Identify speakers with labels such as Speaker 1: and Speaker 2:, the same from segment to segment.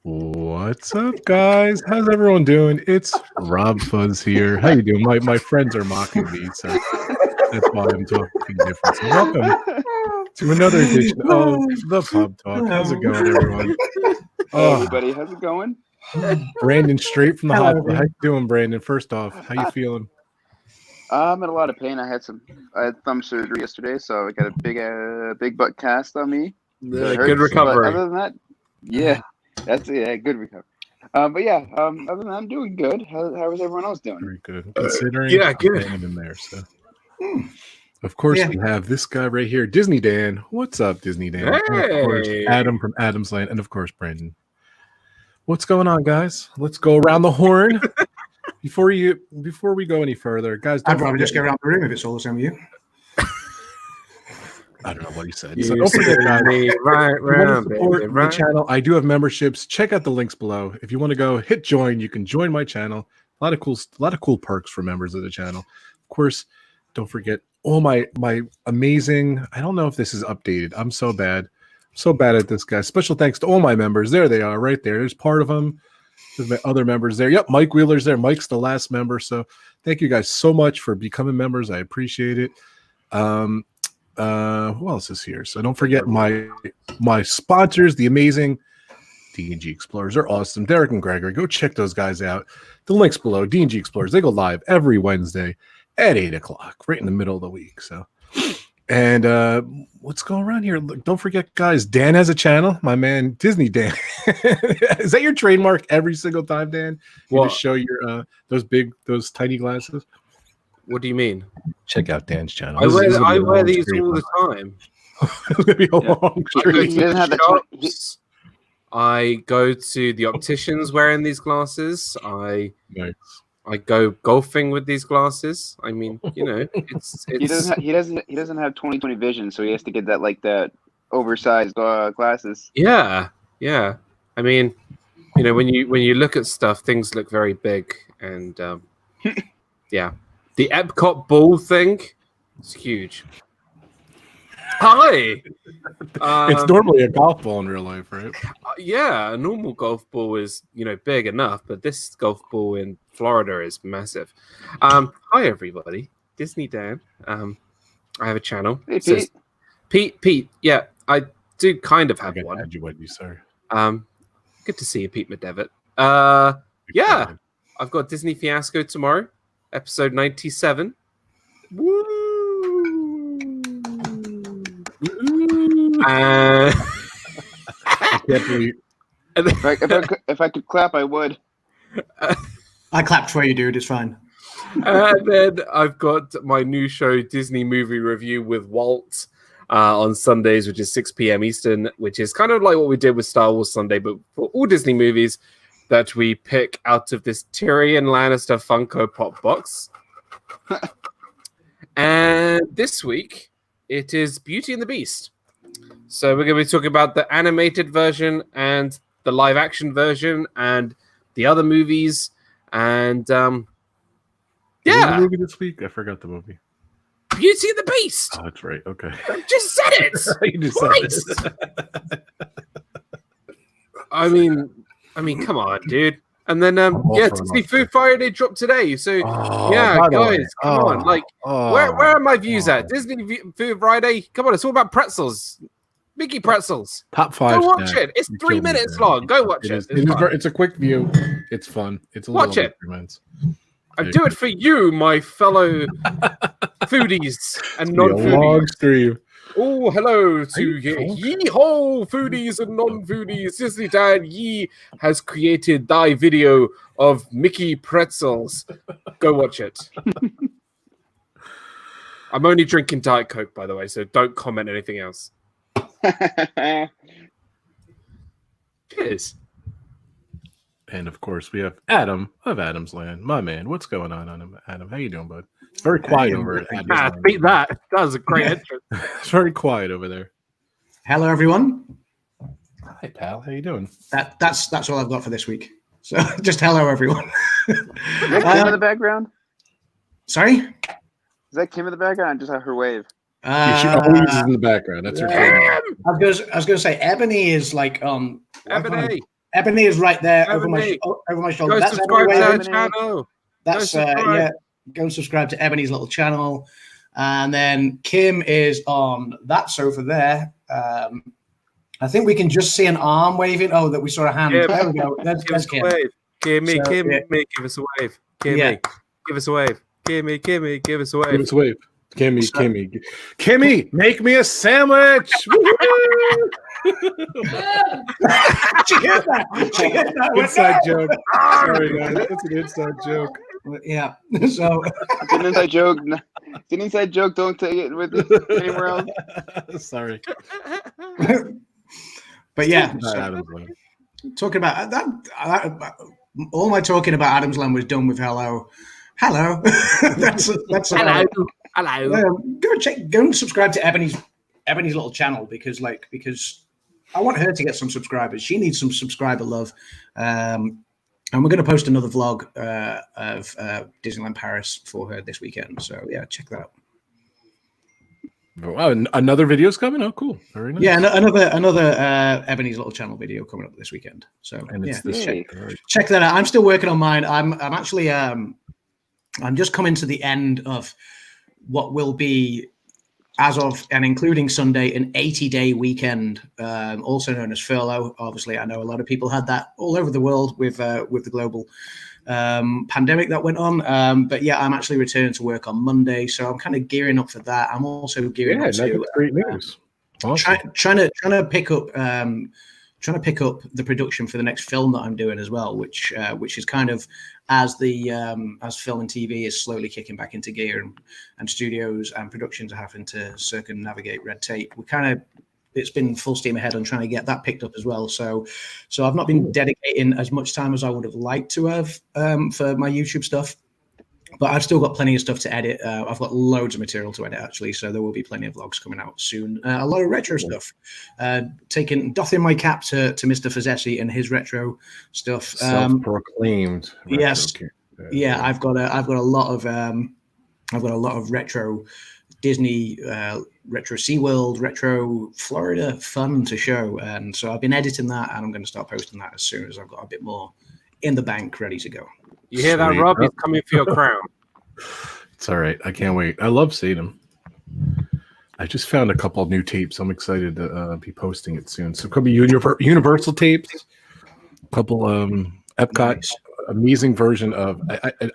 Speaker 1: What's up, guys? How's everyone doing? It's Rob Fuzz here. How you doing? My friends are mocking me, so that's why I'm talking different. So welcome to another edition of the Pub Talk. How's it going, everyone?
Speaker 2: Hey, everybody, how's it going?
Speaker 1: Brandon, straight from the hospital. How you doing, Brandon? First off, how you feeling?
Speaker 2: I'm in a lot of pain. I had thumb surgery yesterday, so I got a big butt cast on me.
Speaker 3: Good recovery.
Speaker 2: But other than that, yeah, good recovery. But yeah, other than that, I'm doing good. How is everyone else doing?
Speaker 1: Very good. Considering
Speaker 3: good.
Speaker 1: in there, so. Of course, we have this guy right here, Disney Dan. What's up, Disney Dan?
Speaker 3: Hey.
Speaker 1: And of course, Adam from Adam's Land, and of course, Brandon. What's going on, guys? Let's go around the horn. Before we go any further, guys,
Speaker 4: I'd rather just go around the room if it's all the same with you.
Speaker 1: I don't know what he said. So don't forget, guys, support my channel. I do have memberships. Check out the links below. If you want to go hit join, you can join my channel. A lot of cool perks for members of the channel. Of course, don't forget all my amazing. I don't know if this is updated. I'm so bad at this, guys. Special thanks to all my members. There they are, right there. There's part of them. There's my other members there. Yep, Mike Wheeler's there. Mike's the last member. So thank you guys so much for becoming members. I appreciate it. Who else is here? So don't forget my sponsors, the amazing D&G Explorers. They're awesome. Derick and Greggory. Go check those guys out. The links below. D&G Explorers. They go live every Wednesday at 8 o'clock, right in the middle of the week. So, and let's go around here. Look, don't forget, guys, Dan has a channel. My man, Disney Dan. Is that your trademark every single time, Dan? You just show your those tiny glasses?
Speaker 3: What do you mean?
Speaker 1: Check out Dan's channel.
Speaker 3: I wear these all the time.
Speaker 1: It's gonna be a long stream.
Speaker 3: I go to the opticians wearing these glasses. I go golfing with these glasses. I mean, you know, it's
Speaker 2: he doesn't have 20/20 vision, so he has to get that oversized glasses.
Speaker 3: Yeah. I mean, you know, when you look at stuff, things look very big, and yeah. The Epcot ball thing is huge. Hi.
Speaker 1: It's normally a golf ball in real life, right?
Speaker 3: Yeah, a normal golf ball is, you know, big enough, but this golf ball in Florida is massive. Hi, everybody. Disney Dan. I have a channel.
Speaker 2: Hey, Pete.
Speaker 3: Pete. Yeah, I do kind of have one.
Speaker 1: Sir.
Speaker 3: Good to see you, Pete McDevitt. Yeah, I've got Disney Fiasco tomorrow. Episode 97. Woo!
Speaker 1: I can't believe.
Speaker 2: If I could clap, I would.
Speaker 4: I clapped for you, dude. It's fine.
Speaker 3: And then I've got my new show, Disney Movie Review with Walt, on Sundays, which is 6 p.m. Eastern, which is kind of like what we did with Star Wars Sunday, but for all Disney movies that we pick out of this Tyrion Lannister Funko Pop box. And this week, it is Beauty and the Beast. So we're going to be talking about the animated version and the live-action version and the other movies. And,
Speaker 1: yeah. The movie this week? I forgot the movie.
Speaker 3: Beauty and the Beast!
Speaker 1: Oh, that's right. Okay.
Speaker 3: I just said it!
Speaker 1: You just said it.
Speaker 3: I mean, come on, dude. And then, Disney Food Friday dropped today. So, guys, come on. Like, where are my views at? Disney Food Friday? Come on, it's all about pretzels. Mickey pretzels.
Speaker 1: Top 5.
Speaker 3: Go watch it. It's 3 minutes long. Go watch it.
Speaker 1: It's a quick view. It's fun. It's a
Speaker 3: watch
Speaker 1: little
Speaker 3: it. I do it for you, my fellow foodies and non-foodies.
Speaker 1: A long stream.
Speaker 3: Oh, hello to ye-ho foodies and non-foodies. Disney Dan Ye has created thy video of Mickey pretzels. Go watch it. I'm only drinking Diet Coke, by the way, so don't comment anything else. Cheers.
Speaker 1: And of course, we have Adam of Adam's Land. My man, what's going on, Adam? How you doing, bud? It's very quiet over at Adam's Land.
Speaker 3: Beat that. That was a great entrance.
Speaker 1: It's very quiet over there.
Speaker 4: Hello, everyone.
Speaker 1: Hi, pal. How you doing?
Speaker 4: That's all I've got for this week. So just hello, everyone.
Speaker 2: Is that Kim in the background?
Speaker 4: Sorry?
Speaker 2: Is that Kim in the background? Just have her wave.
Speaker 1: She always is in the background. That's her favorite.
Speaker 4: I was going to say Ebony is like
Speaker 3: Ebony.
Speaker 4: Ebony is right there over my shoulder.
Speaker 3: Go
Speaker 4: That's
Speaker 3: subscribe
Speaker 4: Ebony
Speaker 3: to our
Speaker 4: waving.
Speaker 3: channel.
Speaker 4: That's go and subscribe to Ebony's little channel. And then Kim is on that sofa there. I think we can just see an arm waving. Oh, that we saw a hand.
Speaker 3: Kim.
Speaker 4: There we go. There's Kim.
Speaker 3: Kimmy,
Speaker 4: So,
Speaker 3: give us a wave. Kimmy, give us a wave. Kimmy, give us a wave.
Speaker 1: Give us a wave. Kimmy, make me a sandwich.
Speaker 4: She hit that.
Speaker 1: Inside joke. Sorry, guys. That's an inside joke.
Speaker 4: Yeah. So
Speaker 2: It's an inside joke. It's an inside joke. Don't take it with you anywhere else.
Speaker 1: Sorry.
Speaker 4: But yeah, so, talking about that, all my talking about Adam's Land was done with hello. that's
Speaker 3: hello.
Speaker 4: Go and subscribe to Ebony's little channel because I want her to get some subscribers. She needs some subscriber love. And we're going to post another vlog of Disneyland Paris for her this weekend. So yeah, check that out.
Speaker 1: Wow, another video's coming. Oh, cool. Very nice.
Speaker 4: Yeah, another Ebony's little channel video coming up this weekend. So
Speaker 1: and it's
Speaker 4: check that out. I'm still working on mine. I'm actually I'm just coming to the end of what will be, as of and including Sunday, an 80-day weekend, also known as furlough. Obviously, I know a lot of people had that all over the world with the global pandemic that went on. But yeah, I'm actually returning to work on Monday, so I'm kind of gearing up for that. I'm also gearing up to
Speaker 1: great news. Awesome.
Speaker 4: trying to pick up the production for the next film that I'm doing as well, which is kind of as film and TV is slowly kicking back into gear and studios and productions are having to circumnavigate red tape. It's been full steam ahead on trying to get that picked up as well. So I've not been dedicating as much time as I would have liked to have for my YouTube stuff, but I've still got plenty of stuff to edit. I've got loads of material to edit actually, so there will be plenty of vlogs coming out soon. A lot of retro stuff. Doffing my cap to Mr. Fazzesi and his retro stuff.
Speaker 1: Self-proclaimed.
Speaker 4: Yes. Yeah, I've got a lot of retro Disney, retro SeaWorld, retro Florida fun to show, and so I've been editing that, and I'm going to start posting that as soon as I've got a bit more in the bank ready to go.
Speaker 3: You hear that, Rob? He's coming for your crown.
Speaker 1: It's all right. I can't wait. I love seeing him. I just found a couple of new tapes. I'm excited to be posting it soon. So it could be Universal tapes, a couple Epcot, amazing version of.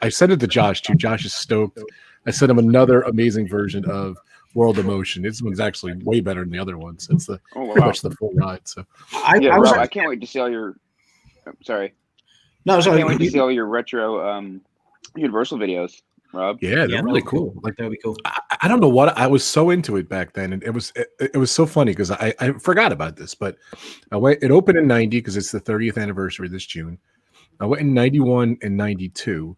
Speaker 1: I sent it to Josh too. Josh is stoked. I sent him another amazing version of World of Motion. This one's actually way better than the other one. So it's pretty much the full ride. So
Speaker 2: Rob, I can't wait to see all your. Sorry.
Speaker 4: No, sorry.
Speaker 2: I can't wait to see all your retro Universal videos, Rob.
Speaker 1: Yeah, they're really cool. Like
Speaker 4: that'll be cool.
Speaker 1: I don't know what I was so into it back then, and it was so funny because I forgot about this, but it opened in 90 because it's the 30th anniversary this June. I went in 91 and 92,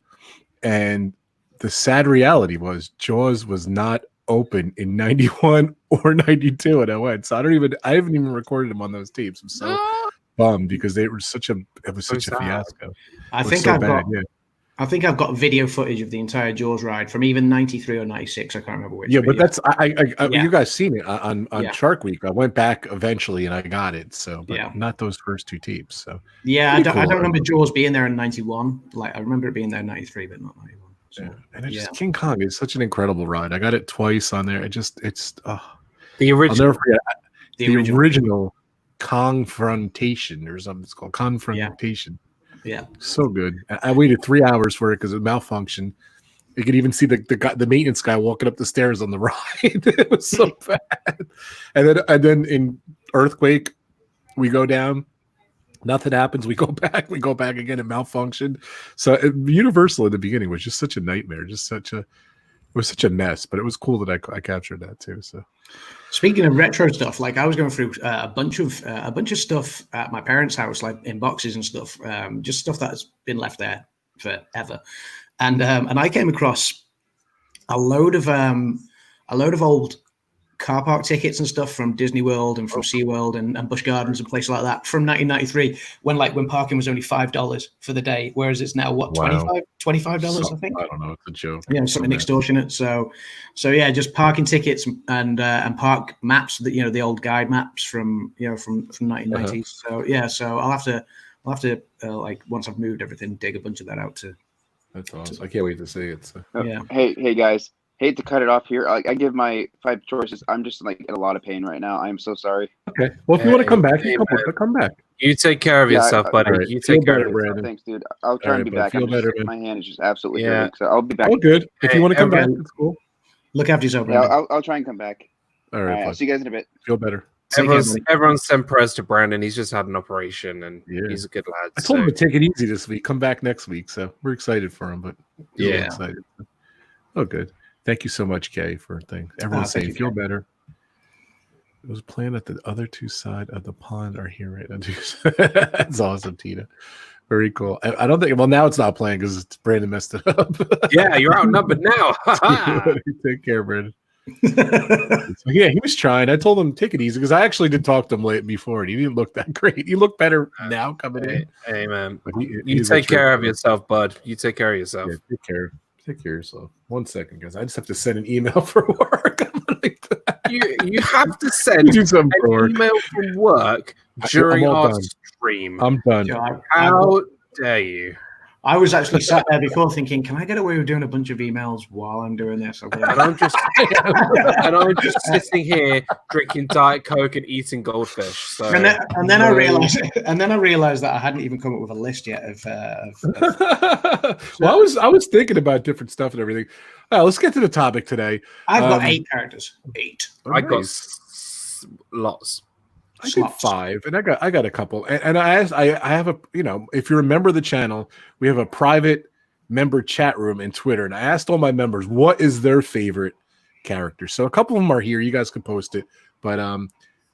Speaker 1: and the sad reality was Jaws was not open in 91 or 92, and I went. So I haven't even recorded them on those tapes. I'm so bummed because it was such a fiasco.
Speaker 4: I think I've got video footage of the entire Jaws ride from even 93 or 96. I can't remember which.
Speaker 1: Yeah, but that's you guys seen it on Shark Week. I went back eventually and I got it. So, but not those first two tapes. So
Speaker 4: yeah, I don't remember Jaws being there in 91. Like I remember it being there in 93, but not 91. So,
Speaker 1: and King Kong is such an incredible ride. I got it twice on there. It's
Speaker 3: the original.
Speaker 1: I'll never forget the original Confrontation or something. It's called Confrontation.
Speaker 4: Yeah,
Speaker 1: so good. I waited 3 hours for it because it malfunctioned. You could even see the maintenance guy walking up the stairs on the ride. It was so bad. And then in Earthquake, we go down. Nothing happens. We go back. We go back again. It malfunctioned. So Universal in the beginning was just such a nightmare. It was such a mess. But it was cool that I captured that too. So.
Speaker 4: Speaking of retro stuff, like I was going through a bunch of stuff at my parents' house, like in boxes and stuff, just stuff that has been left there forever, and I came across a load of old car park tickets and stuff from Disney World and from SeaWorld and Busch Gardens and places like that from 1993 when parking was only $5 for the day, whereas it's now what $25 I think.
Speaker 1: I don't know, it's a joke.
Speaker 4: Yeah, something extortionate. So yeah, just parking tickets and park maps that the old guide maps from 1990s. So yeah, so I'll have I'll have to like once I've moved everything, dig a bunch of that out to.
Speaker 1: That's awesome. I can't wait to see it. So.
Speaker 4: Yeah.
Speaker 2: Hey guys. Hate to cut it off here. I give my 5 choices. I'm just like in a lot of pain right now. I'm so sorry.
Speaker 1: Okay. Well, if you want to come back, come back.
Speaker 3: You take care of yourself, buddy.
Speaker 1: Right.
Speaker 3: You take care of yourself.
Speaker 1: Brandon.
Speaker 2: Thanks, dude. I'll try and be back. My hand is just absolutely hurting, so I'll be back.
Speaker 1: Oh, good. If you want to come back, it's cool.
Speaker 4: Look after yourself,
Speaker 2: Brandon. Yeah, I'll try and come back.
Speaker 1: All right.
Speaker 2: I'll see you guys in a bit.
Speaker 1: Feel better.
Speaker 3: Everyone's sent prayers to Brandon. He's just had an operation, and he's a good lad.
Speaker 1: I told him to take it easy this week. Come back next week. So we're excited for him, but excited. Oh, good. Thank you so much, Kay, for a thing. Everyone's saying feel better. It was planned at the other 2 sides of the pond are here right now. That's awesome, Tina. Very cool. I don't think. Well, now it's not playing because Brandon messed it up.
Speaker 3: Yeah, you're outnumbered now.
Speaker 1: Take care, Brandon. So, yeah, he was trying. I told him take it easy because I actually did talk to him late before, and he didn't look that great. He looked better now coming in.
Speaker 3: Hey, man, you take care of yourself, bud. You take care of yourself.
Speaker 1: Yeah, take care. Take care of yourself. 1 second, guys. I just have to send an email for work.
Speaker 3: You have to send an email from work during our stream.
Speaker 1: I'm done.
Speaker 3: How dare you?
Speaker 4: I was actually sat there before thinking, can I get away with doing a bunch of emails while I'm doing this?
Speaker 3: And I'm just sitting here drinking Diet Coke and eating goldfish. So.
Speaker 4: And then I realized that I hadn't even come up with a list yet of
Speaker 1: Well, I was thinking about different stuff and everything. Let's get to the topic today.
Speaker 4: I've got 8 characters. 8.
Speaker 3: I got lots.
Speaker 1: I did 5, and I got a couple. And I have a, if you remember the channel, we have a private member chat room in Twitter, and I asked all my members what is their favorite character. So a couple of them are here. You guys can post it, but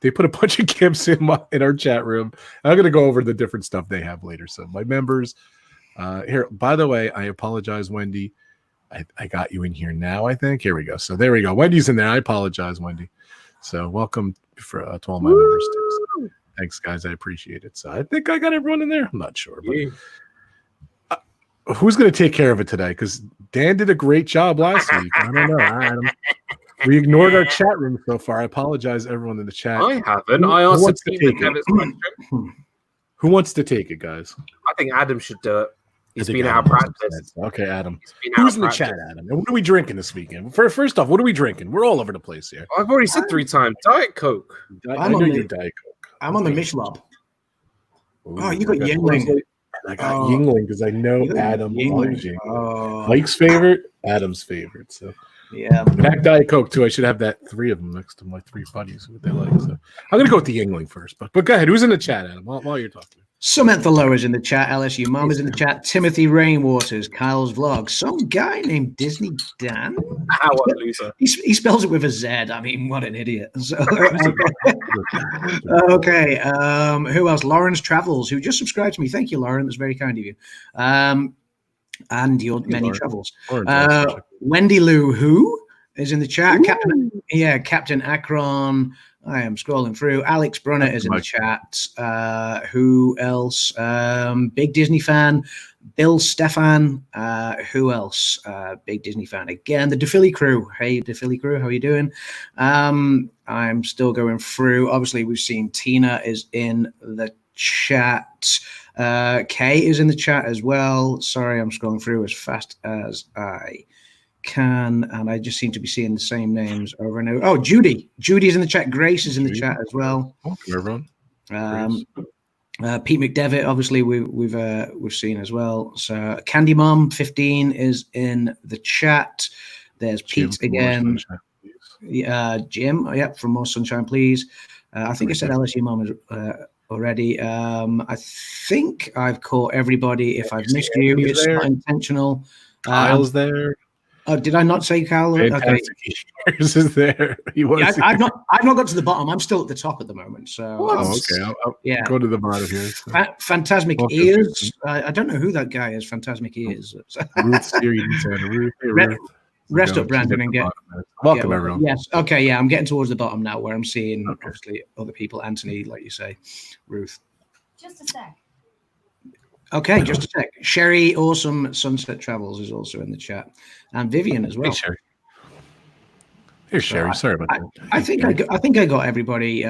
Speaker 1: they put a bunch of gifs in our chat room. I'm going to go over the different stuff they have later. So my members here. By the way, I apologize, Wendy. I got you in here now. I think here we go. So there we go. Wendy's in there. I apologize, Wendy. So welcome to all my members too. So thanks, guys. I appreciate it. So I think I got everyone in there. I'm not sure, but who's going to take care of it today? Because Dan did a great job last week. I don't know. We ignored our chat room so far. I apologize, everyone in the chat.
Speaker 3: I haven't. I asked
Speaker 1: who wants to take it, guys?
Speaker 3: I think Adam should do it. He's been out of practice.
Speaker 1: Okay, Adam. Who's in the chat, Adam? And what are we drinking this weekend? First off, what are we drinking? We're all over the place here.
Speaker 3: I've already said 3 times. Diet Coke.
Speaker 1: I know you're Diet Coke.
Speaker 4: I'm on the Michelab. Oh, you got Yingling.
Speaker 1: I got Yingling because I know Adam loves Yingling. Mike's favorite, Adam's favorite. So
Speaker 4: yeah,
Speaker 1: Pack Diet Coke too. I should have that 3 of them next to my 3 buddies. What they like. So I'm gonna go with the Yingling first. But go ahead. Who's in the chat, Adam? While you're talking.
Speaker 4: Samantha Lower's in the chat. LSU Mom is in the chat. Timothy Rainwaters, Kyle's Vlog. Some guy named Disney Dan.
Speaker 3: What a loser.
Speaker 4: He spells it with a Z. I mean, what an idiot. So, okay. Who else? Lawrence Travels, who just subscribed to me. Thank you, Lauren. That's very kind of you. And your many travels. Wendy Lou, who is in the chat. Captain Akron. I am scrolling through. Alex Brunner is in the chat. Who else? Big Disney fan. Bill Stefan. Who else? Big Disney fan again. The DePhilly crew. Hey, DePhilly crew, how are you doing? I'm still going through. Obviously, we've seen Tina is in the chat. Kay is in the chat as well. Sorry, I'm scrolling through as fast as I can, and I just seem to be seeing the same names over and over. Oh, Judy's in the chat. Grace is in the chat as well.
Speaker 1: Everyone.
Speaker 4: Pete McDevitt, obviously we've seen as well. So Candy Mom 15 is in the chat. There's Pete again. Jim, from More Sunshine, please. I think I said LSU Mom already. I think I've caught everybody. If I've missed you, it's not intentional.
Speaker 1: Kyle's there.
Speaker 4: Oh, did I not say Kyle?
Speaker 1: Okay. Is there?
Speaker 4: I've not got to the bottom. I'm still at the top at the moment. So
Speaker 1: okay. I'll go to the bottom here. So.
Speaker 4: Phantasmic Ears. I don't know who that guy is. Phantasmic Ears.
Speaker 1: Ruth's here. You can say Ruth.
Speaker 4: Rest up, Brandon, and get
Speaker 1: welcome everyone.
Speaker 4: Yes. Okay. Yeah, I'm getting towards the bottom now, where I'm seeing obviously other people. Anthony, like you say, Ruth.
Speaker 5: Just a sec.
Speaker 4: Okay, just a sec. Sherry, Awesome Sunset Travels is also in the chat, and Vivian as well.
Speaker 1: Hey, Sherry. Here's Sherry. Sorry about that.
Speaker 4: I think I got everybody.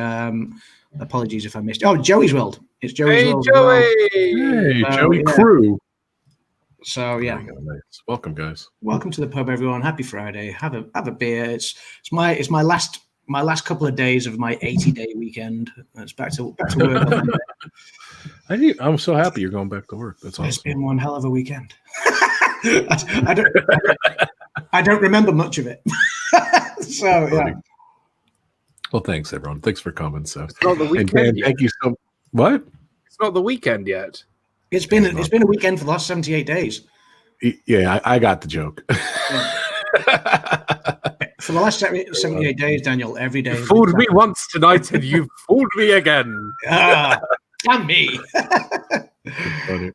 Speaker 4: Apologies if I missed. Oh, Joey's World. It's Joey's World.
Speaker 1: Hey, Joey Crew.
Speaker 4: So yeah,
Speaker 1: nice. Welcome, guys.
Speaker 4: Welcome to the pub, everyone. Happy Friday. Have a beer. It's my last couple of days of my 80-day weekend. It's back to work.
Speaker 1: I'm so happy you're going back to work. That's awesome.
Speaker 4: It's been one hell of a weekend. I don't remember much of it. So yeah.
Speaker 1: Well, thanks everyone. Thanks for coming. So
Speaker 3: it's not the weekend.
Speaker 1: And Dan, thank you so. What?
Speaker 3: It's not the weekend yet.
Speaker 4: It's been a weekend for the last 78 days.
Speaker 1: Yeah, I got the joke.
Speaker 4: For the last 78 days, Daniel, every day.
Speaker 3: You fooled me once tonight, and you fooled me again.
Speaker 4: Damn me.
Speaker 1: Funny.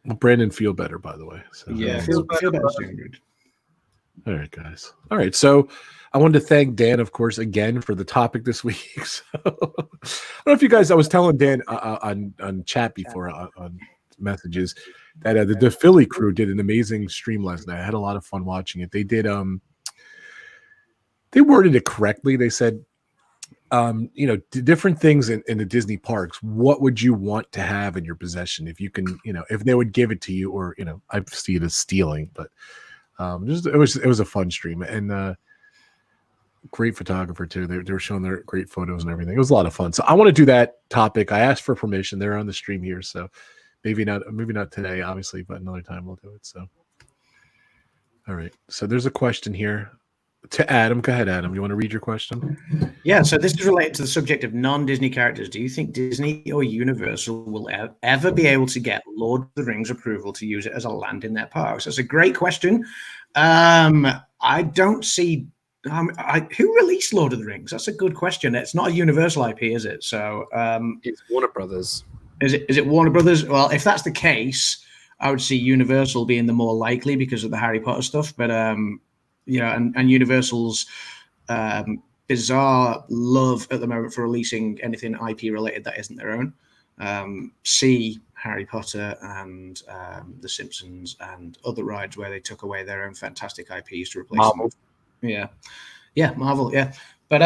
Speaker 1: Well, Brandon, feel better, by the way. So,
Speaker 4: yeah, feel better.
Speaker 1: All right, guys. All right, so I wanted to thank Dan, of course, again for the topic this week. So, I don't know if you guys, I was telling Dan on chat before on messages that the Philly crew did an amazing stream last night. I had a lot of fun watching it. They did they worded it correctly. They said, different things in the Disney parks. What would you want to have in your possession if you can, if they would give it to you, or I see it as stealing, but it was a fun stream, and great photographer too. They were showing their great photos and everything. It was a lot of fun. So I want to do that topic. I asked for permission. They're on the stream here, so maybe not today, obviously, but another time we'll do it. So, all right. So there's a question here to Adam. Go ahead, Adam. You want to read your question?
Speaker 4: Yeah. So this is related to the subject of non-Disney characters. Do you think Disney or Universal will ever be able to get Lord of the Rings approval to use it as a land in their parks? That's a great question. I don't see. Who released Lord of the Rings? That's a good question. It's not a Universal IP, is it? So
Speaker 3: it's Warner Brothers.
Speaker 4: Is it Warner Brothers? Well, if that's the case, I would see Universal being the more likely because of the Harry Potter stuff. But and Universal's bizarre love at the moment for releasing anything IP related that isn't their own. See Harry Potter and The Simpsons and other rides where they took away their own fantastic IPs to replace
Speaker 3: Marvel.
Speaker 4: them. Yeah, Marvel. Yeah, but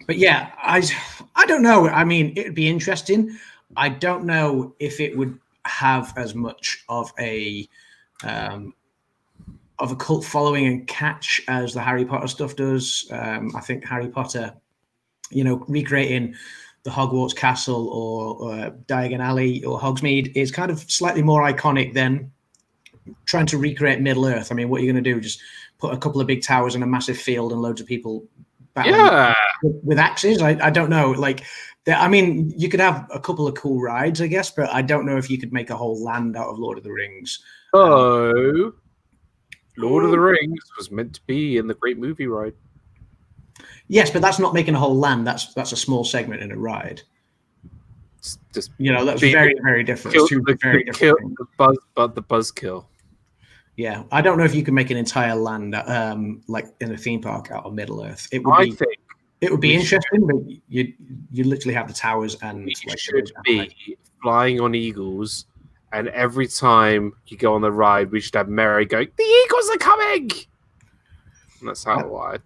Speaker 4: yeah, I don't know. I mean, it'd be interesting. I don't know if it would have as much of a cult following and catch as the Harry Potter stuff does. I think Harry Potter, recreating the Hogwarts Castle or Diagon Alley or Hogsmeade is kind of slightly more iconic than trying to recreate Middle Earth. I mean, what are you going to do? Just put a couple of big towers in a massive field and loads of people battling with axes? I don't know. I mean, you could have a couple of cool rides, I guess, but I don't know if you could make a whole land out of Lord of the Rings.
Speaker 3: Oh, Lord of the Rings was meant to be in the Great Movie Ride.
Speaker 4: Yes, but that's not making a whole land. That's a small segment in a ride.
Speaker 3: It's just
Speaker 4: that's very, very different. It's two very different things.
Speaker 3: The buzzkill.
Speaker 4: Yeah, I don't know if you can make an entire land like in a theme park out of Middle Earth. It would be interesting, but you literally have the towers and
Speaker 3: should be flying on eagles, and every time you go on the ride, we should have Mary going, "The eagles are coming!" And that's how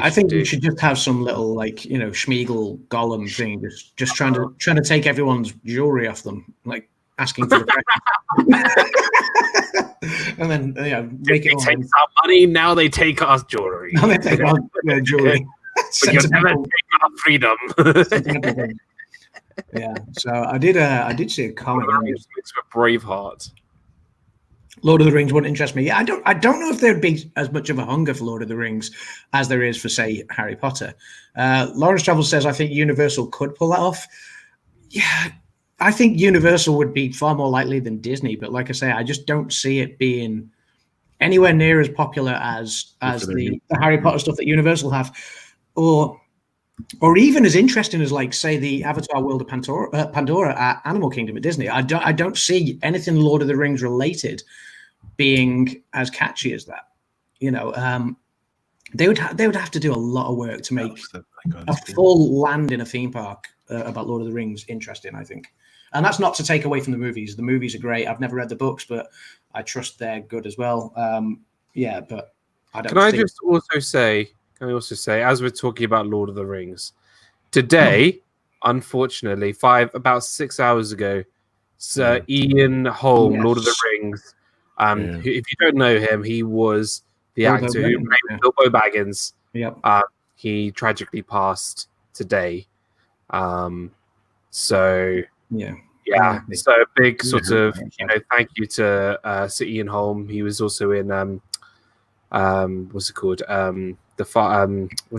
Speaker 3: I think
Speaker 4: we should just have some little Schmeagol Gollum thing, just trying to take everyone's jewelry off them, asking for the and then make it.
Speaker 3: They take our money, now they take our jewelry.
Speaker 4: Now they take our jewelry.
Speaker 3: But you'll never take our freedom.
Speaker 4: Yeah. So I did see a comment on this.
Speaker 3: It's for Braveheart.
Speaker 4: Lord of the Rings wouldn't interest me. Yeah, I don't know if there'd be as much of a hunger for Lord of the Rings as there is for, say, Harry Potter. Lawrence Travels says, I think Universal could pull that off. Yeah, I think Universal would be far more likely than Disney, but like I say, I just don't see it being anywhere near as popular as the Harry Potter stuff that Universal have, or even as interesting as, say, the Avatar World of Pandora at Animal Kingdom at Disney. I don't see anything Lord of the Rings related being as catchy as that. They would have to do a lot of work to make a full land in a theme park about Lord of the Rings interesting, I think. And that's not to take away from the movies. The movies are great. I've never read the books, but I trust they're good as well. But I don't.
Speaker 3: Can I just also say, can I also say, as we're talking about Lord of the Rings, today, unfortunately, about 6 hours ago, Sir Ian Holm, Lord of the Rings. If you don't know him, he was the actor who played Bilbo Baggins.
Speaker 4: Yep.
Speaker 3: He tragically passed today. So so a big sort of thank you to Sir Ian Holm. He was also in what's it called? What do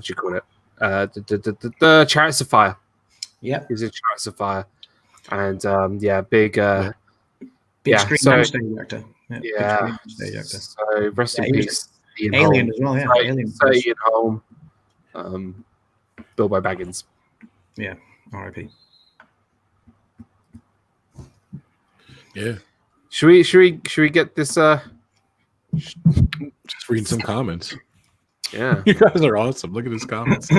Speaker 3: you call it? The Chariots of Fire.
Speaker 4: Yeah,
Speaker 3: he's in Chariots of Fire, and big
Speaker 4: screen stage actor.
Speaker 3: Yeah,
Speaker 4: stage actor.
Speaker 3: So rest in peace.
Speaker 4: Ian Alien Holm. As well, yeah. Alien.
Speaker 3: So Ian Holm, Bilbo Baggins.
Speaker 4: Yeah, R.I.P.
Speaker 1: Yeah.
Speaker 3: Should we get this?
Speaker 1: Just reading some comments.
Speaker 3: Yeah,
Speaker 1: you guys are awesome. Look at his comments.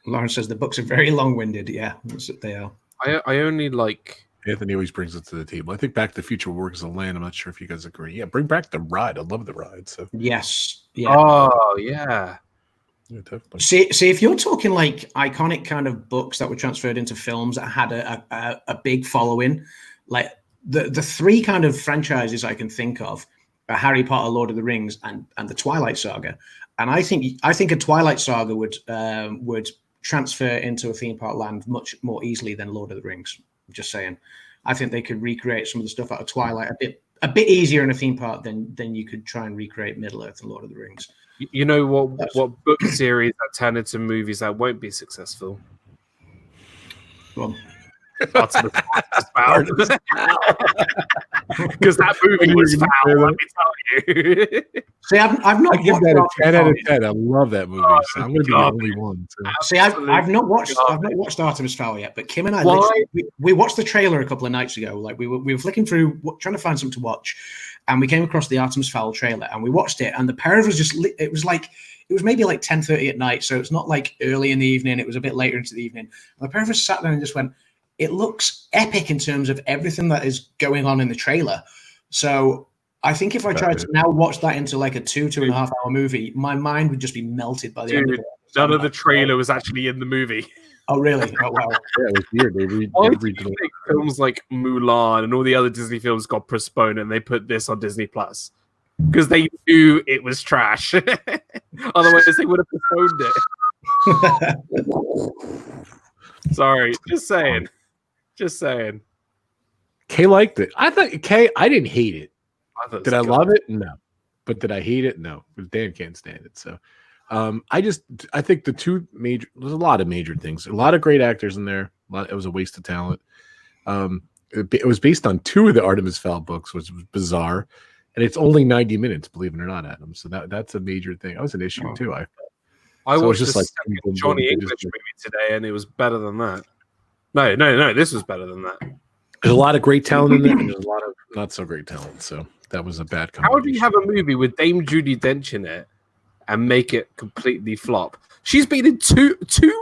Speaker 4: Lawrence says the books are very long-winded. Yeah, they are.
Speaker 3: I only like.
Speaker 1: Anthony always brings it to the table. I think Back to the Future will work as a land. I'm not sure if you guys agree. Yeah, bring back the ride. I love the ride. So
Speaker 4: yes. Yeah.
Speaker 3: Oh yeah.
Speaker 1: Yeah, definitely.
Speaker 4: See, if you're talking like iconic kind of books that were transferred into films that had a big following, like the three kind of franchises I can think of are Harry Potter, Lord of the Rings, and the Twilight Saga. And I think a Twilight Saga would transfer into a theme park land much more easily than Lord of the Rings. I'm just saying. I think they could recreate some of the stuff out of Twilight a bit easier in a theme park than you could try and recreate Middle Earth and Lord of the Rings.
Speaker 3: You know what book series that turn into movies that won't be successful?
Speaker 4: Well,
Speaker 3: because that movie was foul. Let me tell you.
Speaker 4: See, I've not
Speaker 1: give that a 10 out of 10. I love that movie. So I'm going to be the only one. So.
Speaker 4: See, I've not watched Artemis Fowl yet, but Kim and I we watched the trailer a couple of nights ago. Like we were flicking through trying to find something to watch, and we came across the Artemis Fowl trailer, and we watched it. And the pair of us it was maybe like 10:30 at night, so it's not like early in the evening. It was a bit later into the evening. And the pair of us sat there and just went, it looks epic in terms of everything that is going on in the trailer. So I think if I tried to now watch that into like a 2.5 hour movie, my mind would just be melted by the end of it.
Speaker 3: None of the trailer was actually in the movie.
Speaker 4: Oh, really? Oh, wow.
Speaker 1: Yeah, it was weird.
Speaker 3: Why do you think films like Mulan and all the other Disney films got postponed and they put this on Disney Plus? Because they knew it was trash. Otherwise, they would have postponed it. Sorry, just saying.
Speaker 1: Kay liked it. I didn't hate it. Did I love it? No. But did I hate it? No. Because Dan can't stand it. So I think there's a lot of major things. A lot of great actors in there. It was a waste of talent. It was based on 2 of the Artemis Fowl books, which was bizarre. And it's only 90 minutes, believe it or not, Adam. So that's a major thing. That was an issue too. I
Speaker 3: watched just like Johnny English movie today, and it was better than that. No, this was better than that.
Speaker 1: There's a lot of great talent in there, and there's a lot of not so great talent. So that was a bad combination.
Speaker 3: How do you have a movie with Dame Judi Dench in it and make it completely flop? She's been in two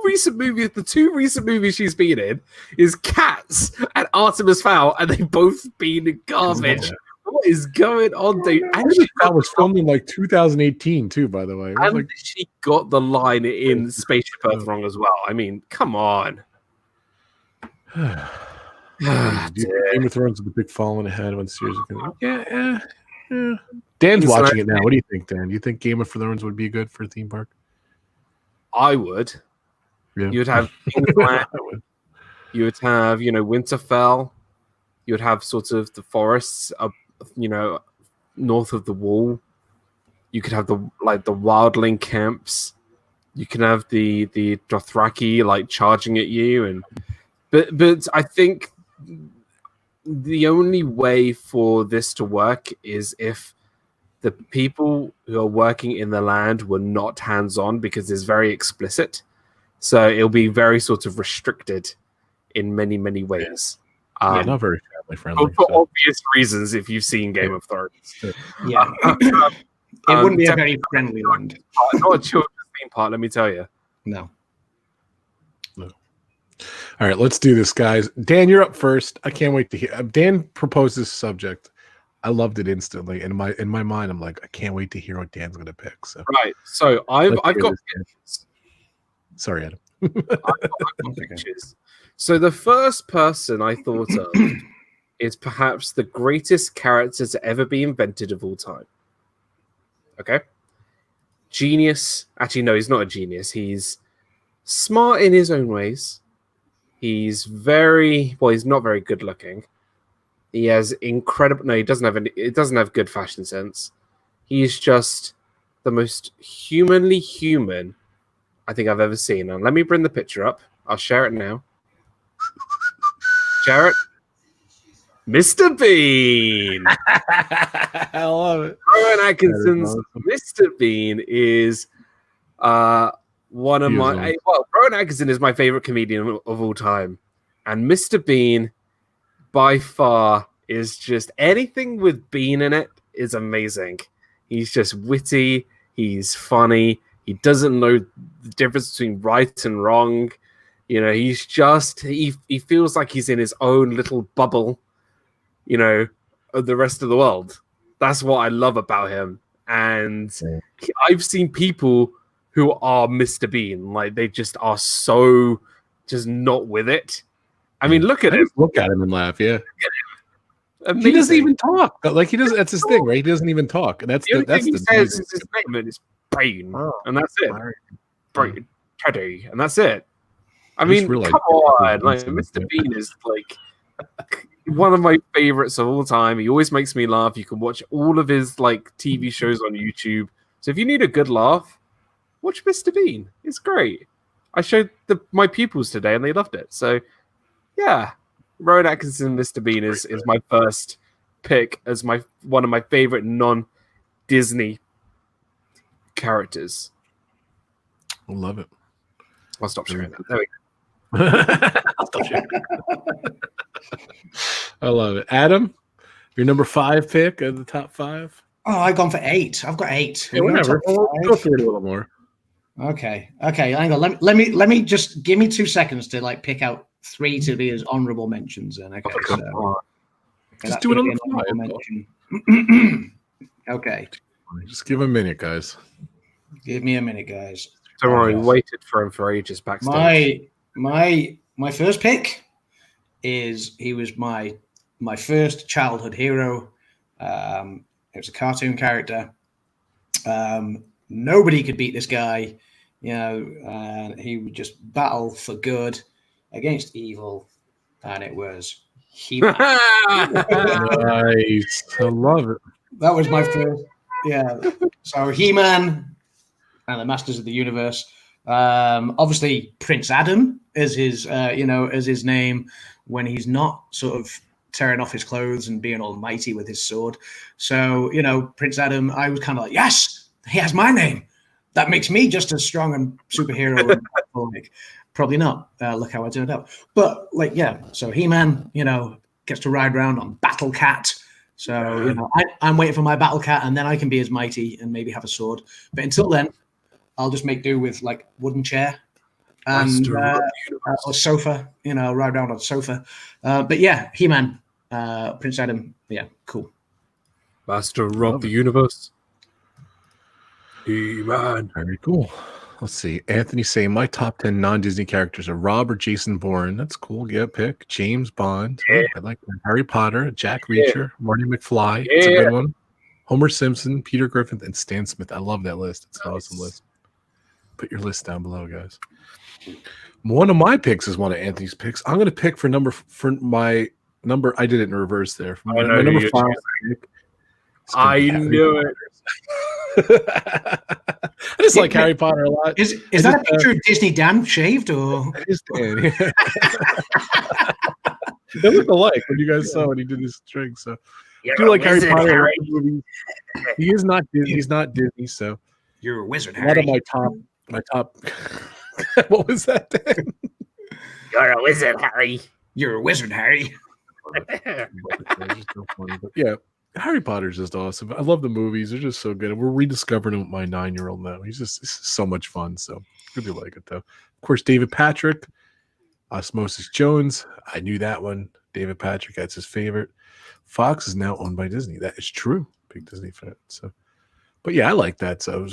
Speaker 3: recent movies. The 2 recent movies she's been in is Cats and Artemis Fowl, and they've both been garbage. Yeah. What is going on, dude?
Speaker 1: That was filmed in like 2018 too, by the way.
Speaker 3: And she got the line in Spaceship Earth wrong as well. I mean, come on.
Speaker 1: Game of Thrones with the big falling ahead when series are going. Yeah. Dan's watching it now. What do you think, Dan? Do you think Game of Thrones would be good for a theme park?
Speaker 3: I would. Yeah. You'd have you would have, Winterfell. You would have sort of the forests up, north of the wall. You could have the wildling camps. You can have the Dothraki charging at you, but I think the only way for this to work is if the people who are working in the land were not hands-on, because it's very explicit. So it'll be very sort of restricted in many, many ways.
Speaker 1: Not very family friendly.
Speaker 3: For obvious reasons, if you've seen Game of Thrones.
Speaker 4: Yeah. It wouldn't be a very friendly land.
Speaker 3: Not a children's theme park, let me tell you.
Speaker 4: No.
Speaker 1: All right, let's do this, guys. Dan, you're up first. I can't wait to hear. Dan proposed this subject. I loved it instantly. In my mind, I'm like, I can't wait to hear what Dan's gonna pick. So
Speaker 3: Right. So I've got
Speaker 1: sorry, Adam.
Speaker 3: I've got pictures. So the first person I thought of is perhaps the greatest character to ever be invented of all time. Okay. Genius. Actually, no, he's not a genius. He's smart in his own ways. He's he's not very good looking. He has incredible. No, he doesn't have it doesn't have good fashion sense. He's just the most humanly human I think I've ever seen. And let me bring the picture up. I'll share it now. Jarrett, Mr. Bean.
Speaker 1: I love it.
Speaker 3: Rowan Atkinson's Mr. Bean is one of my. Well, Rowan Atkinson is my favorite comedian of all time, and Mr. Bean, by far, is just anything with Bean in it is amazing. He's just witty. He's funny. He doesn't know the difference between right and wrong. You know, he's just he feels like he's in his own little bubble, you know, of the rest of the world. That's what I love about him. And I've seen people who are Mr. Bean, like they just are so just not with it. I mean, look at him.
Speaker 1: Look at him and laugh, yeah.
Speaker 3: Amazing.
Speaker 1: He doesn't even talk. Like he doesn't. That's his thing, right? He doesn't even talk. And that's
Speaker 3: the thing he says is his name and it's Brain, and that's it. Brain, Teddy, and that's it. I mean, come on, like Mr. Bean is like one of my favorites of all time. He always makes me laugh. You can watch all of his like TV shows on YouTube. So if you need a good laugh, watch Mr. Bean. It's great. I showed my pupils today and they loved it. So yeah, Rowan Atkinson, Mr. Bean is my first pick as one of my favorite non-Disney characters.
Speaker 1: I love it.
Speaker 3: I'll stop sharing that. There we go.
Speaker 1: I'll stop sharing. I love it. Adam, your number 5 pick of the top 5.
Speaker 4: Oh, I've gone for 8. I've got 8.
Speaker 1: Yeah, whatever. We'll go through it a little more.
Speaker 4: Okay. Hang on. Let me just give me 2 seconds to like pick out 3 to be as honorable mentions. Then okay. So,
Speaker 1: just do it on the
Speaker 4: fly. Okay.
Speaker 1: Just give a minute, guys.
Speaker 4: Give me a minute, guys.
Speaker 3: Don't worry, waited for him for ages backstage.
Speaker 4: My first pick is he was my first childhood hero. It was a cartoon character. Nobody could beat this guy. You know, he would just battle for good against evil, and it was He-Man.
Speaker 1: Nice. I love it.
Speaker 4: That was my first. Yeah. So He-Man and the Masters of the Universe. Obviously, Prince Adam is his, as his name when he's not sort of tearing off his clothes and being almighty with his sword. So, Prince Adam, I was kind of like, yes, he has my name. That makes me just as strong and superhero. Probably not. Look how I turned out. But so He-Man, gets to ride around on Battle Cat. So, I'm waiting for my Battle Cat, and then I can be as mighty and maybe have a sword. But until then, I'll just make do with like wooden chair and or sofa, ride around on sofa. But yeah, He-Man, Prince Adam, yeah, cool.
Speaker 3: Master of the universe. He-Man.
Speaker 1: Very cool. Let's see. Anthony saying my top 10 non-Disney characters are Rob or Jason Bourne. That's cool. Get a pick. James Bond.
Speaker 3: Yeah.
Speaker 1: Oh, I like that. Harry Potter, Jack Reacher, Marty McFly. It's a good one. Homer Simpson, Peter Griffin, and Stan Smith. I love that list. It's an awesome list. Put your list down below, guys. One of my picks is one of Anthony's picks. I'm going to pick for my number. I did it in reverse there. My number 5 pick.
Speaker 3: I knew it.
Speaker 1: I just like Harry Potter a lot.
Speaker 4: Is that a picture of Disney Dan shaved or?
Speaker 1: It is Dan. They look alike when you guys saw when he did his string. So I do like Harry Potter. He is not Disney. He's not Disney. So
Speaker 4: you're a wizard,
Speaker 1: Harry. One of my top. What was that thing?
Speaker 3: You're a wizard, Harry.
Speaker 4: You're a wizard, Harry.
Speaker 1: Yeah. Harry Potter's just awesome. I love the movies. They're just so good. We're rediscovering them with my 9-year-old now. It's so much fun. So really like it though. Of course, David Patrick, Osmosis Jones. I knew that one. David Patrick, that's his favorite. Fox is now owned by Disney. That is true. Big Disney fan. So, but yeah, I like that. So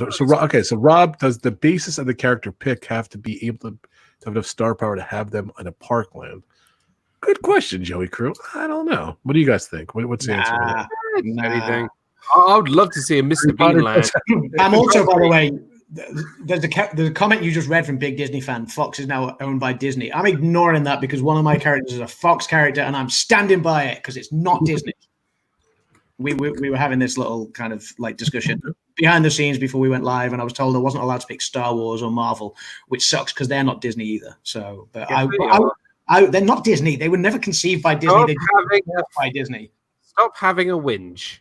Speaker 1: Rob, does the basis of the character pick have to be able to have enough star power to have them in a parkland? Good question, Joey Crew. I don't know. What do you guys think? What's the answer?
Speaker 3: Anything. I would love to see a Mr. Bean land.
Speaker 4: I'm also, by the way, there's the comment you just read from Big Disney fan. Fox is now owned by Disney. I'm ignoring that because one of my characters is a Fox character, and I'm standing by it because it's not Disney. We were having this little kind of like discussion behind the scenes before we went live, and I was told I wasn't allowed to pick Star Wars or Marvel, which sucks because they're not Disney either. So, but they're not Disney. They were never conceived by Disney. They were by Disney.
Speaker 3: Stop having a whinge.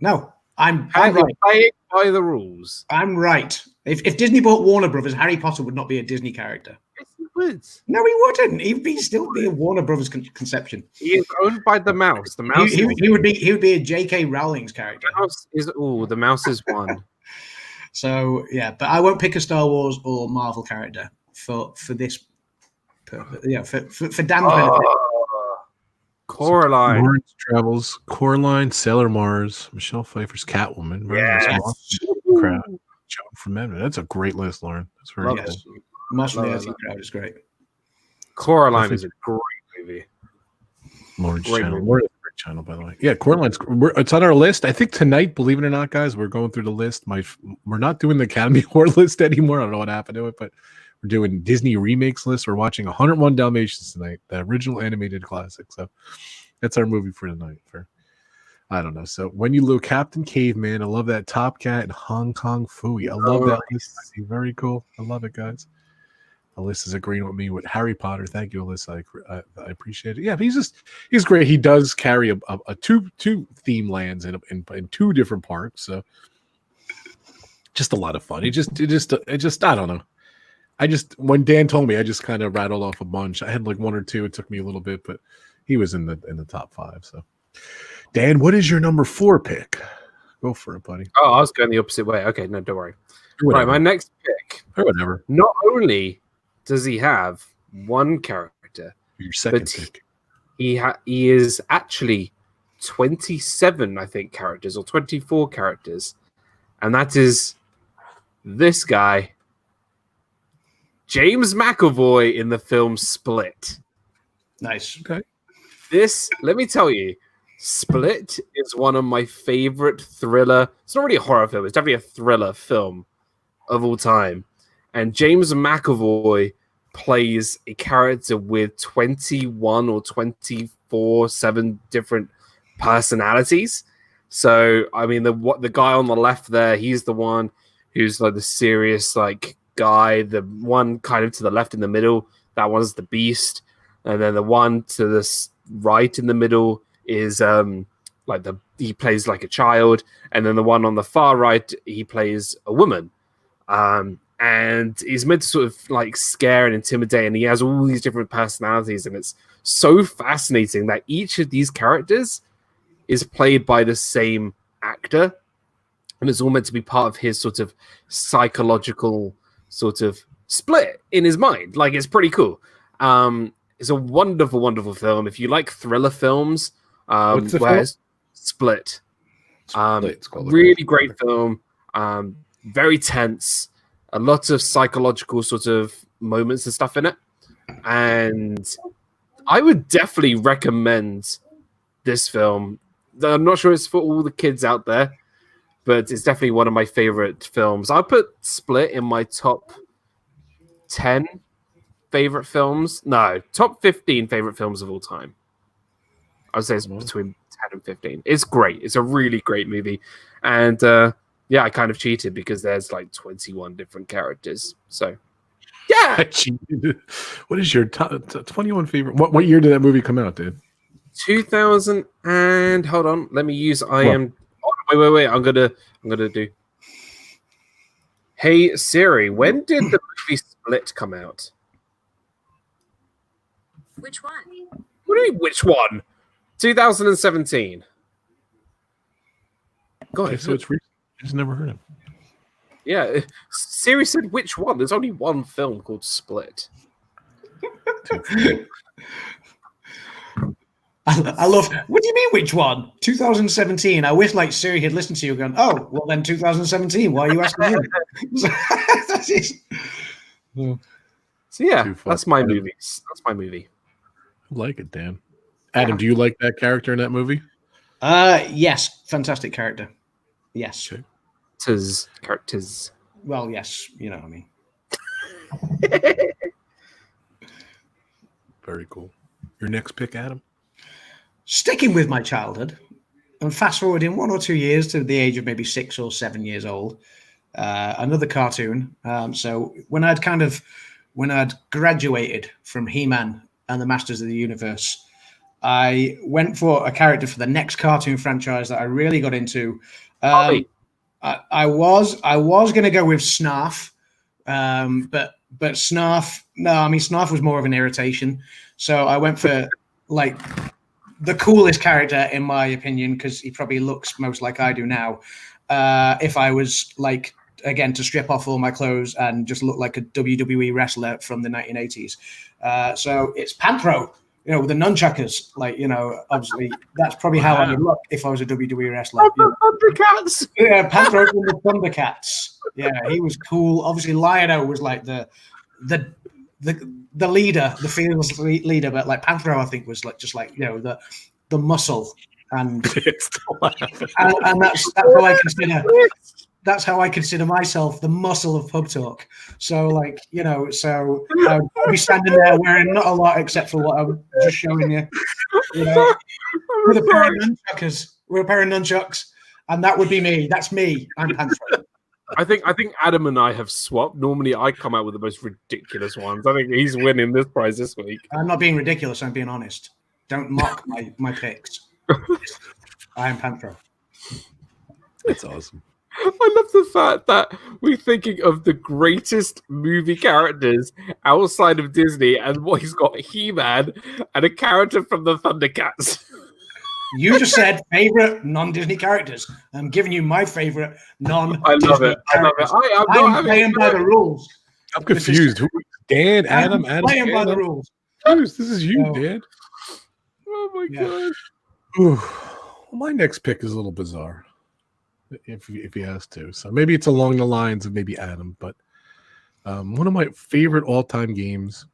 Speaker 4: No, I'm right.
Speaker 3: Play by the rules.
Speaker 4: I'm right. If Disney bought Warner Brothers, Harry Potter would not be a Disney character.
Speaker 3: Yes, he would.
Speaker 4: No, he wouldn't. He'd still be a Warner Brothers conception.
Speaker 3: He is owned by the mouse. The mouse.
Speaker 4: He would be a J.K. Rowling's character.
Speaker 3: The mouse is one.
Speaker 4: So yeah, but I won't pick a Star Wars or Marvel character for this purpose. Yeah, for Dan's benefit.
Speaker 3: Coraline.
Speaker 1: Lawrence Travels, Coraline, Sailor Mars, Michelle Pfeiffer's Catwoman.
Speaker 3: Yes.
Speaker 1: Crowd. Joan from Edmund. That's a great list, Lauren. That's very cool.
Speaker 4: Most of the crowd is great.
Speaker 3: Coraline is a great movie.
Speaker 1: Lauren's channel. Lauren's a great channel, by the way. Yeah, Coraline's. It's on our list. I think tonight, believe it or not, guys, we're going through the list. We're not doing the Academy Award list anymore. I don't know what happened to it, but we're doing Disney remakes list. We're watching 101 Dalmatians tonight, the original animated classic. So that's our movie for tonight. I don't know. So when you look, Captain Caveman, I love that. Top Cat and Hong Kong Phooey. I love that list. Very cool. I love it, guys. Alyssa's agreeing with me with Harry Potter. Thank you, Alyssa. I appreciate it. Yeah, but he's great. He does carry a two theme lands in two different parks. So just a lot of fun. It just I don't know. When Dan told me, I just kind of rattled off a bunch. I had like one or two. It took me a little bit, but he was in the top 5. So Dan, what is your number 4 pick? Go for it, buddy.
Speaker 3: Oh, I was going the opposite way. Okay, no, don't worry. Right, my next pick.
Speaker 1: Or whatever.
Speaker 3: Not only does he have one character,
Speaker 1: your second pick,
Speaker 3: he is actually 27, I think, characters or 24 characters, and that is this guy, James McAvoy, in the film Split.
Speaker 4: Nice.
Speaker 1: Okay.
Speaker 3: This, let me tell you, Split is one of my favorite thriller. It's not really a horror film. It's definitely a thriller film of all time. And James McAvoy plays a character with 21 or 7 different personalities. So, I mean, the guy on the left there, he's the one who's like the serious like guy. The one kind of to the left in the middle, that one's the beast. And then the one to the right in the middle is he plays like a child, and then the one on the far right, he plays a woman, and he's meant to sort of like scare and intimidate, and he has all these different personalities, and it's so fascinating that each of these characters is played by the same actor, and it's all meant to be part of his sort of psychological sort of split in his mind. Like, it's pretty cool. It's a wonderful, wonderful film. If you like thriller films,
Speaker 1: what's the film?
Speaker 3: Split.
Speaker 1: Really
Speaker 3: great film. Very tense. A lot of psychological sort of moments and stuff in it. And I would definitely recommend this film. I'm not sure it's for all the kids out there, but it's definitely one of my favorite films. I put Split in my top 10 favorite films. No, top 15 favorite films of all time. I would say it's between 10 and 15. It's great. It's a really great movie. And yeah, I kind of cheated because there's like 21 different characters. So yeah.
Speaker 1: I cheated. What is your top 21 favorite? What year did that movie come out, dude?
Speaker 3: 2000 and hold on. Let me use wait. I'm gonna do. Hey Siri, when did the movie Split come out?
Speaker 5: Which one?
Speaker 3: What do you mean, which one? 2017. God,
Speaker 1: okay, so it's recent. I just never heard of it.
Speaker 3: Yeah, Siri said which one? There's only one film called Split.
Speaker 4: I love. What do you mean? Which one? 2017. I wish like Siri had listened to you, and gone, oh, well then 2017. Why are you asking me? That's it.
Speaker 3: So yeah, that's my movie. That's my movie.
Speaker 1: I like it, Dan. Adam, do you like that character in that movie?
Speaker 4: Yes, fantastic character. Yes.
Speaker 1: Okay.
Speaker 3: Characters.
Speaker 4: Well, yes, you know what I mean.
Speaker 1: Very cool. Your next pick, Adam?
Speaker 4: Sticking with my childhood and fast forwarding 1 or 2 years to the age of maybe 6 or 7 years old, another cartoon. So when I'd graduated from He-Man and the Masters of the Universe, I went for a character for the next cartoon franchise that I really got into. I was going to go with Snarf, but Snarf. No, I mean Snarf was more of an irritation. So I went for like the coolest character in my opinion because he probably looks most like I do now. If I was like again to strip off all my clothes and just look like a WWE wrestler from the 1980s. So it's Panthro. With the nunchuckers, obviously that's probably how I would look if I was a WWE wrestler.
Speaker 3: Thundercats.
Speaker 4: Yeah, Panthro from the Thundercats. Yeah, he was cool. Obviously, Lion-O was like the leader, the fearless leader, but like Panthro, I think was like just like the muscle and that's how I consider. That's how I consider myself, the muscle of pub talk. So, so I'll be standing there wearing not a lot except for what I'm just showing you. With a pair of nunchucks, and that would be me. That's me. I'm Panthro.
Speaker 3: I think Adam and I have swapped. Normally, I come out with the most ridiculous ones. I think he's winning this prize this week.
Speaker 4: I'm not being ridiculous. I'm being honest. Don't mock my picks. I am Panthro.
Speaker 1: That's awesome.
Speaker 3: I love the fact that we're thinking of the greatest movie characters outside of Disney, and what he's got He-Man and a character from the Thundercats.
Speaker 4: You just said favorite non-Disney characters. I'm giving you my favorite non-Disney
Speaker 3: I love it.
Speaker 4: characters. I'm playing by the rules.
Speaker 1: I'm confused. Dan, Adam,
Speaker 4: playing by the rules.
Speaker 1: This is you, Dan.
Speaker 3: Oh my gosh.
Speaker 1: Well, my next pick is a little bizarre. If he has to, so maybe it's along the lines of maybe Adam, but one of my favorite all-time games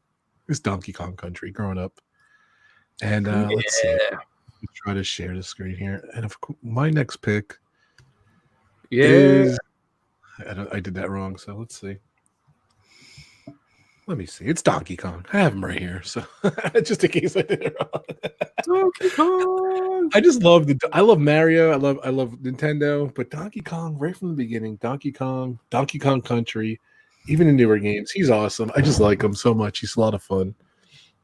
Speaker 1: is Donkey Kong Country. Growing up, and let's see, let's try to share the screen here. And my next pick, is I did that wrong. So let's see. Let me see. It's Donkey Kong. I have him right here. So just in case I did it wrong.
Speaker 3: Donkey Kong.
Speaker 1: I love Mario. I love Nintendo, but Donkey Kong right from the beginning. Donkey Kong Country, even in newer games, he's awesome. I just like him so much. He's a lot of fun.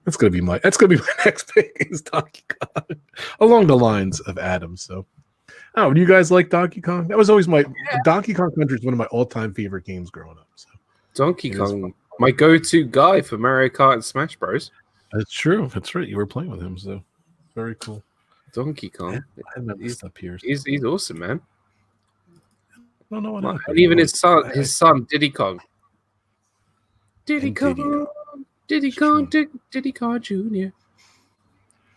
Speaker 1: That's gonna be my next pick is Donkey Kong, along the lines of Adam. So, do you guys like Donkey Kong? That was always Donkey Kong Country is one of my all-time favorite games growing up. So
Speaker 3: Donkey Kong. My go-to guy for Mario Kart and Smash Bros.
Speaker 1: That's true. That's right. You were playing with him, so very cool.
Speaker 3: Donkey Kong.
Speaker 1: He's up here.
Speaker 3: He's awesome, man.
Speaker 1: I don't know what happened.
Speaker 3: And even his son, Diddy Kong. Diddy Kong Jr. Diddy Kong Jr.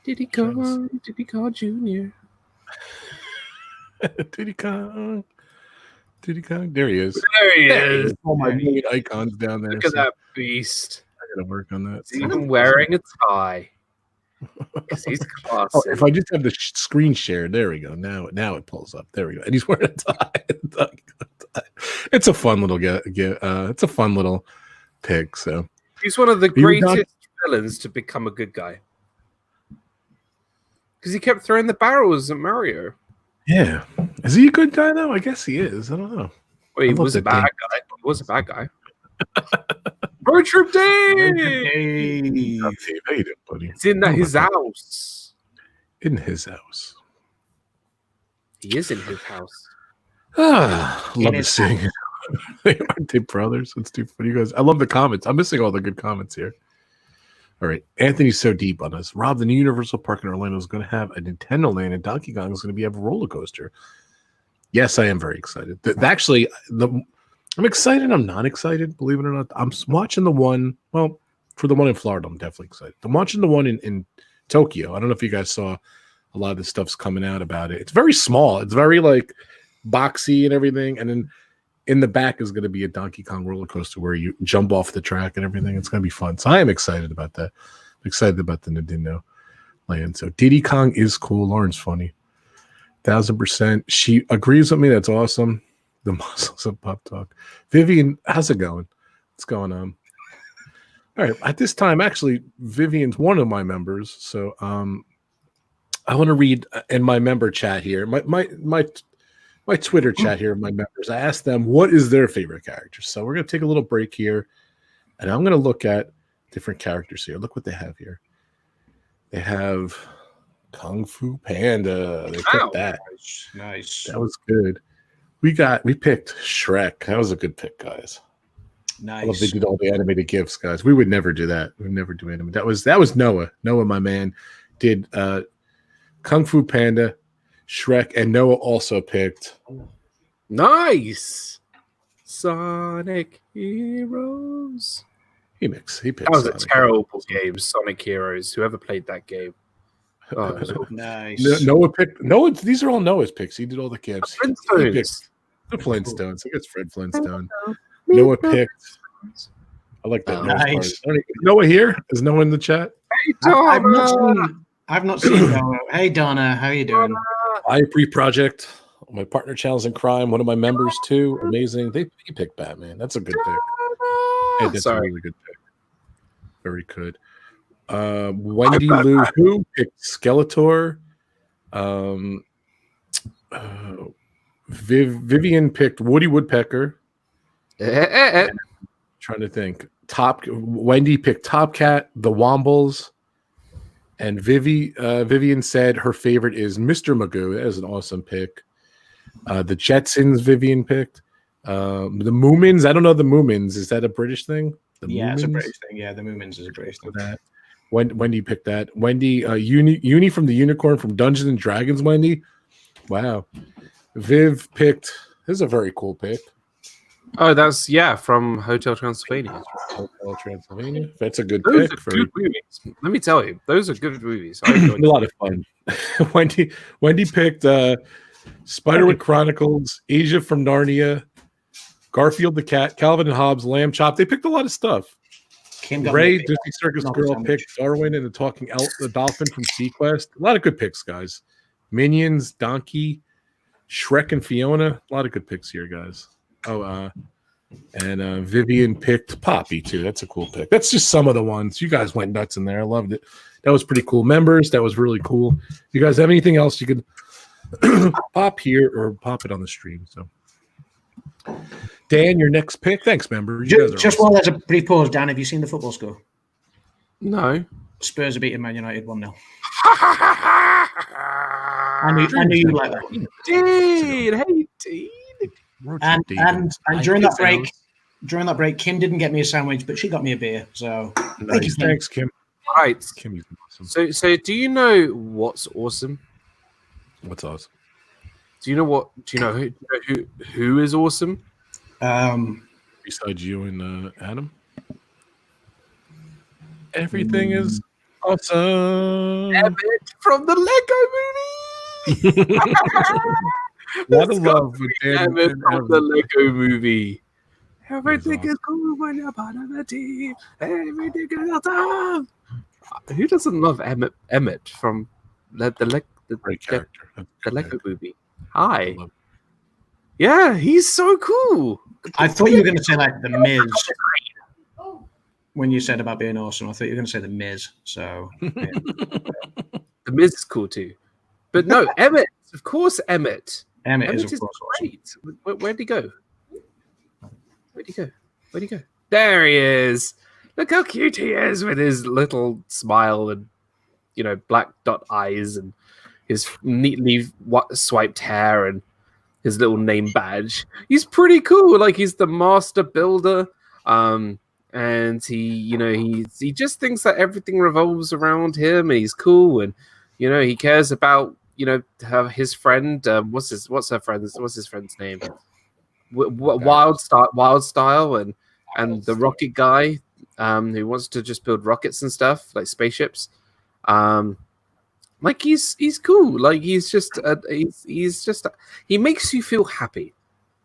Speaker 3: Diddy Kong.
Speaker 1: There he is.
Speaker 3: There he is.
Speaker 1: All my main icons down there.
Speaker 3: Look at that beast.
Speaker 1: I gotta work on that.
Speaker 3: He's even wearing a tie. Because he's classy.
Speaker 1: If I just have the screen shared, there we go. Now it pulls up. There we go. And he's wearing a tie. It's a fun little it's a fun little pick. So
Speaker 3: he's one of the greatest villains to become a good guy. Because he kept throwing the barrels at Mario.
Speaker 1: Yeah. Is he a good guy though? I guess he is. I don't know.
Speaker 3: Well, he was a bad guy. He was a bad guy. Road Trip Dave! It's in his house.
Speaker 1: In his house.
Speaker 3: He is in his house.
Speaker 1: Love to sing. Aren't they brothers? It's too funny, you guys. I love the comments. I'm missing all the good comments here. All right, Anthony's so deep on us. Rob, the new Universal Park in Orlando is going to have a Nintendo Land, and Donkey Kong is going to have a roller coaster. Yes, I am very excited. I'm excited. I'm not excited, believe it or not. I'm watching the one. Well, for the one in Florida, I'm definitely excited. I'm watching the one in Tokyo. I don't know if you guys saw a lot of the stuff's coming out about it. It's very small. It's very like boxy and everything. And then in the back is going to be a Donkey Kong roller coaster where you jump off the track and everything. It's going to be fun. So I am excited about that. I'm excited about the Nintendo Land. So Diddy Kong is cool. Lauren's funny. 1000%. She agrees with me. That's awesome. The muscles of Pop Talk. Vivian, how's it going? What's going on? All right. At this time, actually, Vivian's one of my members. So I want to read in my member chat here, my Twitter chat here, my members. I asked them what is their favorite character. So we're going to take a little break here, and I'm going to look at different characters here. Look what they have here. They have Kung Fu Panda. They picked that.
Speaker 4: Nice.
Speaker 1: That was good. We picked Shrek. That was a good pick, guys.
Speaker 4: Nice.
Speaker 1: I love they did all the animated gifs, guys. We would never do that. We would never do animated. That was Noah. Noah, my man, did Kung Fu Panda, Shrek, and Noah also picked.
Speaker 3: Nice. Sonic Heroes.
Speaker 1: He picked.
Speaker 3: That was
Speaker 1: Sonic.
Speaker 3: a terrible game, Sonic Heroes. Whoever played that game. Oh,
Speaker 4: nice.
Speaker 1: Noah picked. Noah. These are all Noah's picks. He did all the camps.
Speaker 3: The
Speaker 1: He picked the Flintstones. I guess Fred Flintstone. Noah picked. I like that.
Speaker 4: Nice.
Speaker 1: Noah here? Is Noah in the chat?
Speaker 3: Hey, Donna.
Speaker 4: I've not seen Donna. Hey Donna, how you doing?
Speaker 1: iPre Project. My partner channels in crime. One of my members too. Amazing. He picked Batman. That's a good pick. Hey, that's a really good pick. Very good. Wendy Lou who picked Skeletor. Vivian picked Woody Woodpecker. Trying to think. Wendy picked Top Cat, the Wombles, and Vivian said her favorite is Mr. Magoo. That is an awesome pick. The Jetsons Vivian picked. The Moomins. I don't know the Moomins. Is that a British thing?
Speaker 4: It's a British thing. Yeah, the Moomins is a British thing.
Speaker 1: Wendy picked that. Wendy, Uni from the Unicorn from Dungeons and Dragons. Wendy, wow. Viv picked. This is a very cool pick.
Speaker 3: Oh, that's from Hotel Transylvania.
Speaker 1: Hotel Transylvania. That's a good
Speaker 3: Those
Speaker 1: pick.
Speaker 3: are good movies. Let me tell you, those are good movies.
Speaker 1: A lot of fun. Wendy picked Spiderwick Chronicles, Asia from Narnia, Garfield the Cat, Calvin and Hobbes, Lamb Chop. They picked a lot of stuff. Ray, Disney Circus Girl picked Darwin and the Dolphin from Sequest. A lot of good picks, guys. Minions, Donkey, Shrek and Fiona. A lot of good picks here, guys. And Vivian picked Poppy too. That's a cool pick. That's just some of the ones. You guys went nuts in there. I loved it. That was pretty cool. Members, that was really cool. If you guys have anything else, you could pop here or pop it on the stream. So, Dan, your next pick. Thanks, member.
Speaker 4: Just while there's a brief pause, Dan, have you seen the football score?
Speaker 3: No.
Speaker 4: Spurs are beating Man United 1-0. I knew you like that.
Speaker 3: Dean, hey, Dean.
Speaker 4: And during that break, Kim didn't get me a sandwich, but she got me a beer. So
Speaker 1: nice. Thanks, Kim.
Speaker 3: Right.
Speaker 1: Kim is awesome.
Speaker 3: So do you know what's awesome?
Speaker 1: What's awesome?
Speaker 3: Do you know who is awesome?
Speaker 1: Besides you and Adam, everything is awesome.
Speaker 3: Emmett from the Lego movie.
Speaker 1: What a love with
Speaker 3: Emmett from the Lego movie. Everything is cool when you're part of a team. Everything is awesome. Who doesn't love Emmett from the Lego movie? Hi. Yeah, he's so cool.
Speaker 4: I thought you were going to say like the Miz when you said about being awesome. I thought you were going to say the Miz. So yeah.
Speaker 3: The Miz is cool too, but no, Emmett. Of course, Emmett.
Speaker 4: Emmett is of course
Speaker 3: great. Awesome. Where'd he go? Where'd he go? There he is. Look how cute he is with his little smile and black dot eyes and his neatly swiped hair and his little name badge. He's pretty cool. Like he's the master builder. And he just thinks that everything revolves around him and he's cool and he cares about his friend. What's his friend's name? Wild Style and the rocket guy who wants to just build rockets and stuff like spaceships. Like he's cool. Like he makes you feel happy.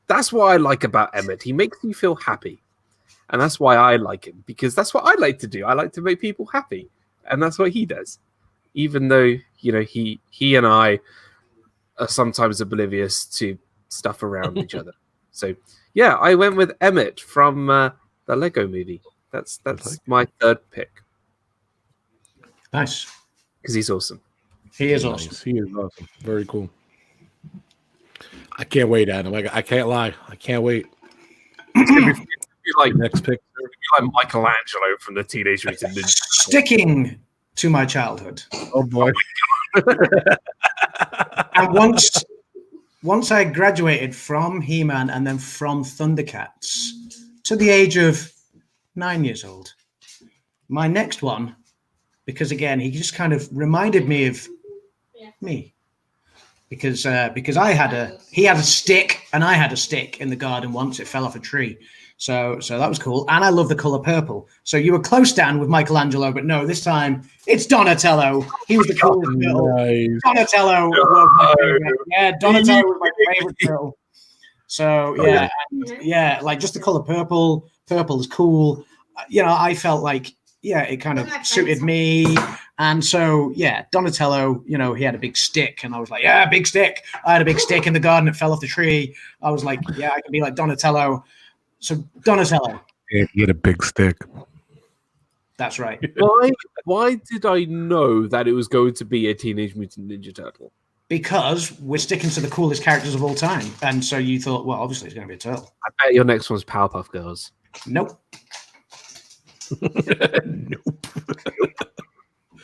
Speaker 3: That's what I like about Emmett. He makes you feel happy. And that's why I like him, because that's what I like to do. I like to make people happy. And that's what he does. Even though, he and I are sometimes oblivious to stuff around each other. So, yeah, I went with Emmett from the Lego movie. That's my third pick.
Speaker 4: Nice.
Speaker 3: Because he's awesome.
Speaker 4: He is awesome.
Speaker 1: Nice. He is awesome. Very cool. I can't wait, Adam. I can't lie. I can't wait.
Speaker 3: It's gonna be like
Speaker 1: next pick.
Speaker 3: Like Michelangelo from the Teenage Mutant Ninja.
Speaker 4: Sticking to my childhood.
Speaker 1: Oh boy.
Speaker 4: And once I graduated from He-Man and then from Thundercats to the age of 9 years old, my next one, because again, he just kind of reminded me of me. Because he had a stick and I had a stick in the garden once. It fell off a tree. So that was cool. And I love the color purple. So you were close, Dan, with Michelangelo, but no, this time it's Donatello. He was the coolest girl.
Speaker 1: Nice.
Speaker 4: Donatello was my favorite. Yeah, Donatello was my favorite girl. So yeah, like just the color purple. Purple is cool. I felt like it kind of suited me. And so, Donatello, he had a big stick. And I was like, big stick. I had a big stick in the garden. It fell off the tree. I was like, I can be like Donatello. So, Donatello.
Speaker 1: Yeah, he had a big stick.
Speaker 4: That's right.
Speaker 3: Why did I know that it was going to be a Teenage Mutant Ninja Turtle?
Speaker 4: Because we're sticking to the coolest characters of all time. And so you thought, well, obviously it's going to be a turtle.
Speaker 3: I bet your next one's Powerpuff Girls.
Speaker 4: Nope.
Speaker 1: Nope.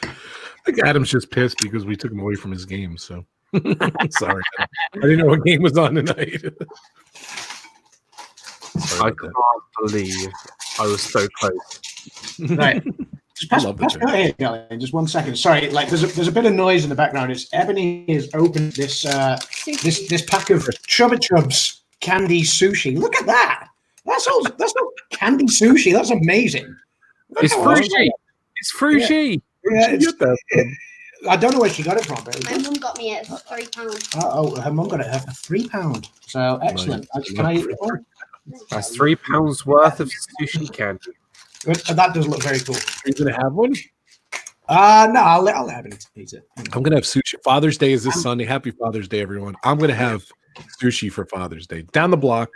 Speaker 1: I think Adam's just pissed because we took him away from his game. So sorry, Adam. I didn't know what game was on tonight.
Speaker 3: I can't believe I was so close.
Speaker 4: Right. Just pass go ahead, darling. Just 1 second. Sorry, like there's a bit of noise in the background. It's Ebony has opened this this pack of Chubba Chubs candy sushi. Look at that. That's all candy sushi. That's amazing.
Speaker 3: It's fruity. It's fruity.
Speaker 4: Yeah, I don't know where she got it from. But
Speaker 5: my mum got me it for £3.
Speaker 4: Her mum got it for £3. So excellent. Can I eat it all?
Speaker 3: That's £3 worth of sushi candy.
Speaker 4: That does look very cool.
Speaker 1: Are you gonna have one?
Speaker 4: No, I'll let Ebony eat it.
Speaker 1: I'm gonna have sushi. Father's Day is this Sunday. Happy Father's Day, everyone. I'm gonna have sushi for Father's Day. Down the block.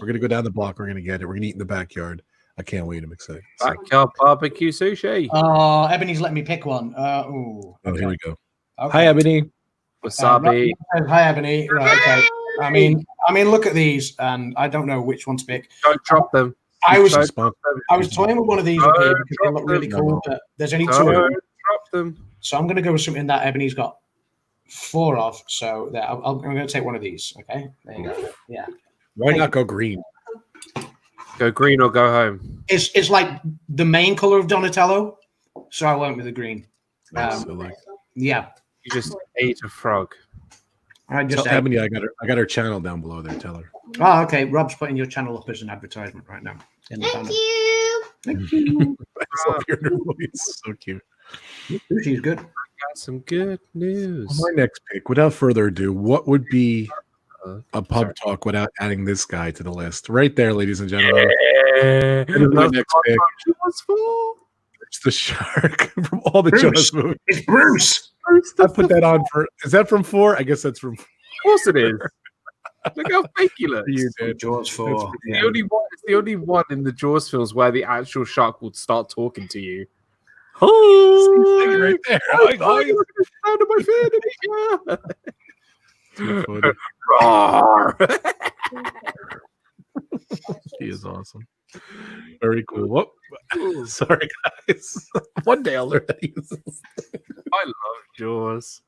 Speaker 1: We're gonna go down the block. We're gonna get it. We're gonna eat in the backyard. I can't wait. I'm excited.
Speaker 3: Backyard barbecue sushi.
Speaker 4: Ebony's letting me pick one.
Speaker 1: Okay. Here we go.
Speaker 4: Okay.
Speaker 1: Hi, Ebony.
Speaker 3: Wasabi.
Speaker 4: Hi, Ebony. Right, okay. I mean, look at these, and I don't know which one to pick.
Speaker 3: Don't drop them.
Speaker 4: I was toying with one of these up here because they look really cool, but there's only 2 of them.
Speaker 3: Drop them.
Speaker 4: So I'm going to go with something that Ebony's got 4 of. So there, I'm going to take one of these. Okay. There you go. Yeah.
Speaker 1: Why not go green?
Speaker 3: Go green or go home.
Speaker 4: It's like the main color of Donatello, so I went with the green. Yeah.
Speaker 3: You just ate a frog.
Speaker 4: I just
Speaker 1: tell Ebony I got her channel down below there. Tell her.
Speaker 4: Oh, okay. Rob's putting your channel up as an advertisement right now.
Speaker 5: Thank you.
Speaker 4: Thank you.
Speaker 1: I love hearing her voice. So cute.
Speaker 4: Sushi's good.
Speaker 3: I got some good news.
Speaker 1: My next pick, without further ado, what would be a pub talk without adding this guy to the list? Right there, ladies and gentlemen.
Speaker 3: Yeah.
Speaker 1: My next pick. It's the shark from all the Jaws movies.
Speaker 4: It's Bruce.
Speaker 1: I put that on for. Is that from 4? I guess that's from.
Speaker 3: Of course it is. Look how fake he looks.
Speaker 1: You did.
Speaker 4: Jaws 4.
Speaker 3: It's the only one in the Jaws films where the actual shark will start talking to you.
Speaker 1: Oh, right there. He is awesome. Very cool. Whoop. Sorry, guys. One day I'll learn how to use this.
Speaker 3: I love Jaws.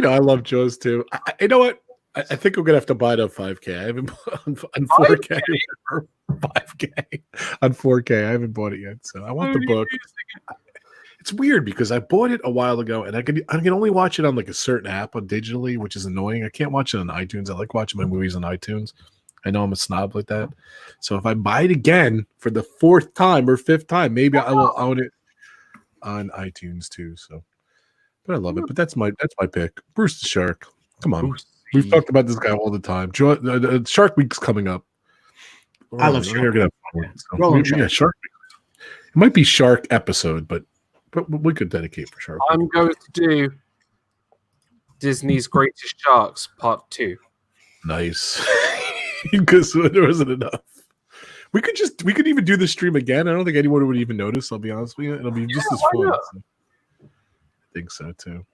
Speaker 1: I love Jaws too. You know what? I think we're gonna have to buy it on 5K. I haven't on 4K. 5K on 4K. I haven't bought it yet, so I want the book. It's weird because I bought it a while ago, and I can only watch it on like a certain app on digitally, which is annoying. I can't watch it on iTunes. I like watching my movies on iTunes. I know I'm a snob like that. So if I buy it again for the 4th time or 5th time, maybe I will own it on iTunes too. So But I love it. But that's my pick. Bruce the Shark. Come on. We've talked about this guy all the time. Shark Week's coming up.
Speaker 4: I love Shark.
Speaker 1: Yeah, Shark Week. It might be Shark episode, but we could dedicate for Shark Week.
Speaker 3: I'm going to do Disney's Greatest Sharks Part 2.
Speaker 1: Nice. Because there wasn't enough. We could even do the stream again. I don't think anyone would even notice, I'll be honest with you. It'll be just as fun. So. I think so too.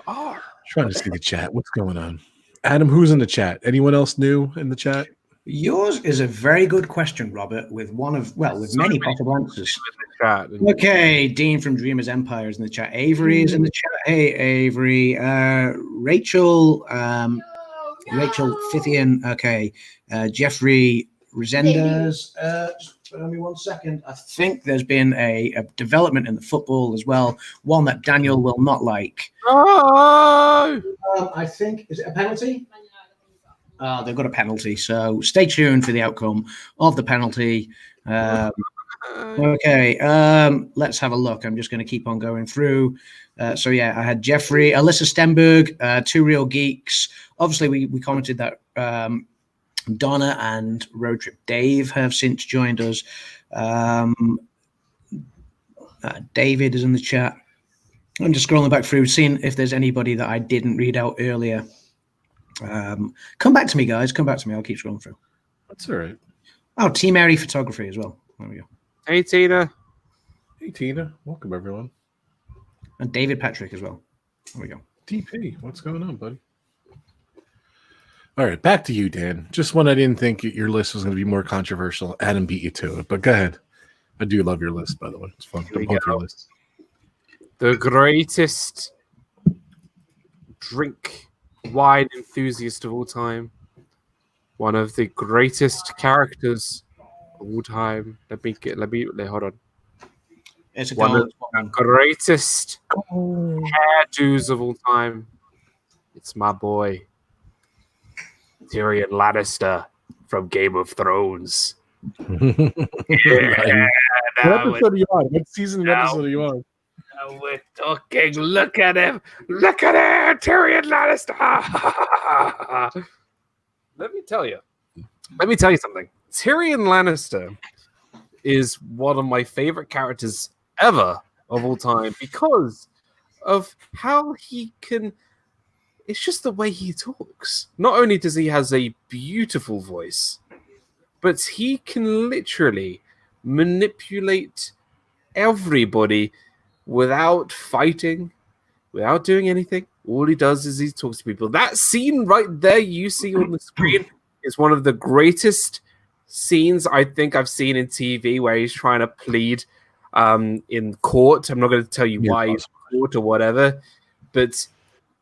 Speaker 1: Trying to see the chat. What's going on? Adam, who's in the chat? Anyone else new in the chat?
Speaker 4: Yours is a very good question, Robert, with many possible answers. Okay, Dean from Dreamers Empire is in the chat. Avery is in the chat. Hey, Avery. Rachel Fithian. Okay. Jeffrey Resendez. Just give me 1 second. I think there's been a development in the football as well, one that Daniel will not like.
Speaker 3: Oh!
Speaker 4: I think, is it a penalty? They've got a penalty, so stay tuned for the outcome of the penalty. Okay, let's have a look. I'm just going to keep on going through. I had Jeffrey, Alyssa Stenberg, Two Real Geeks. Obviously, we commented that Donna and Road Trip Dave have since joined us. David is in the chat. I'm just scrolling back through, seeing if there's anybody that I didn't read out earlier. Come back to me, guys. Come back to me. I'll keep scrolling through.
Speaker 1: That's all right.
Speaker 4: Oh, Team Mary Photography as well. There we go.
Speaker 3: Hey, Tina.
Speaker 1: Hey, Tina. Welcome, everyone.
Speaker 4: And David Patrick as well. There we go.
Speaker 1: DP, what's going on, buddy? All right, back to you, Dan. Just when I didn't think your list was going to be more controversial, Adam beat you to it. But go ahead. I do love your list, by the way. It's fun. Your list.
Speaker 3: The greatest wine enthusiast of all time. One of the greatest characters of all time. Let me hold on.
Speaker 4: It's
Speaker 3: one of the greatest hairdos of all time. It's my boy, Tyrion Lannister from Game of Thrones.
Speaker 1: What episode are you on? What season and episode are you on?
Speaker 3: We're talking. Look at him. Look at him, Tyrion Lannister. Let me tell you something. Tyrion Lannister is one of my favorite characters ever of all time because of how he can. It's just the way he talks. Not only does he has a beautiful voice, but he can literally manipulate everybody without fighting, without doing anything. All he does is he talks to people. That scene right there you see on the screen is one of the greatest scenes I think I've seen in TV, where he's trying to plead in court. I'm not going to tell you why he's in court or whatever, but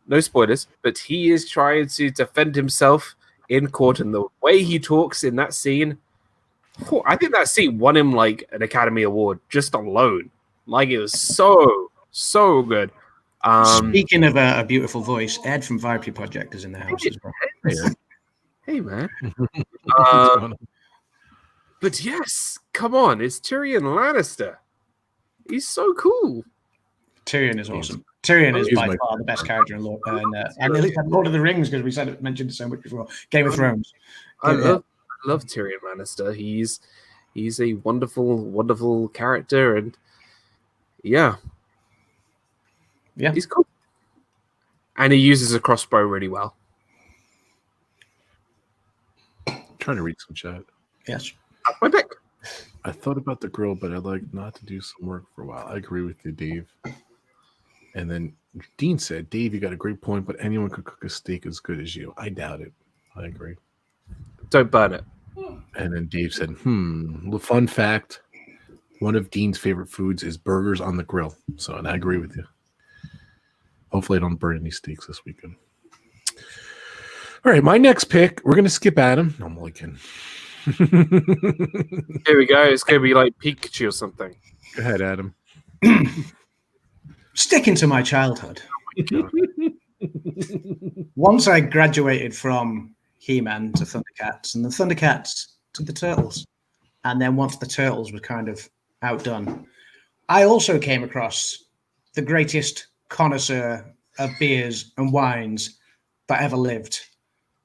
Speaker 3: no spoilers. But he is trying to defend himself in court, and the way he talks in that scene, I think that scene won him like an Academy Award just alone. Like, it was so good.
Speaker 4: Speaking of a beautiful voice, Ed from Viper Project is in the house as well.
Speaker 3: Hey, man. But yes, come on, it's Tyrion Lannister. He's so cool.
Speaker 4: Tyrion is awesome. Tyrion is by far the best character in Lord of the Rings, because we mentioned it so much before. Game of Thrones.
Speaker 3: I love Tyrion Lannister. He's a wonderful, wonderful character, and yeah, he's cool. And he uses a crossbow really well.
Speaker 1: I'm trying to read some chat.
Speaker 4: Yes.
Speaker 3: That's my pick.
Speaker 1: I thought about the grill, but I'd like not to do some work for a while. I agree with you, Dave. And then Dean said, Dave, you got a great point, but anyone could cook a steak as good as you. I doubt it. I agree.
Speaker 3: Don't burn it.
Speaker 1: And then Dave said, fun fact, one of Dean's favorite foods is burgers on the grill. So, and I agree with you. Hopefully I don't burn any steaks this weekend. All right, my next pick, we're going to skip Adam. No, I'm only kidding.
Speaker 3: Here we go. It's going to be like Pikachu or something.
Speaker 1: Go ahead, Adam.
Speaker 4: Sticking to my childhood. Oh my Once I graduated from He-Man to Thundercats, and the Thundercats to the Turtles. And then once the Turtles were kind of outdone, I also came across the greatest connoisseur of beers and wines that ever lived.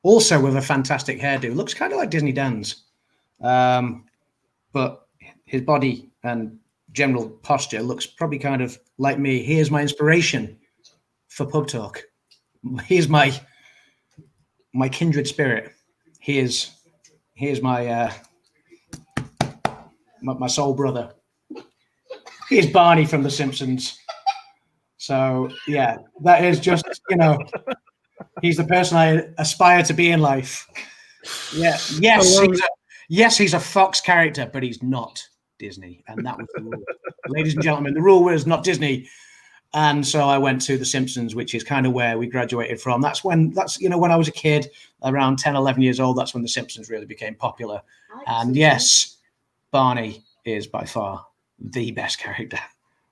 Speaker 4: Also with a fantastic hairdo. Looks kind of like Disney Dan's. But his body and general posture looks probably kind of like me. He is my inspiration for pub talk. He is my kindred spirit. He is my my soul brother. He is Barney from The Simpsons. So yeah, that is just, he's the person I aspire to be in life. Yeah. Yes, he's a Fox character, but he's not Disney. And that was the rule. Ladies and gentlemen, the rule was not Disney. And so I went to The Simpsons, which is kind of where we graduated from. That's when I was a kid, around 10, 11 years old, that's when The Simpsons really became popular. And yes, Barney is by far the best character.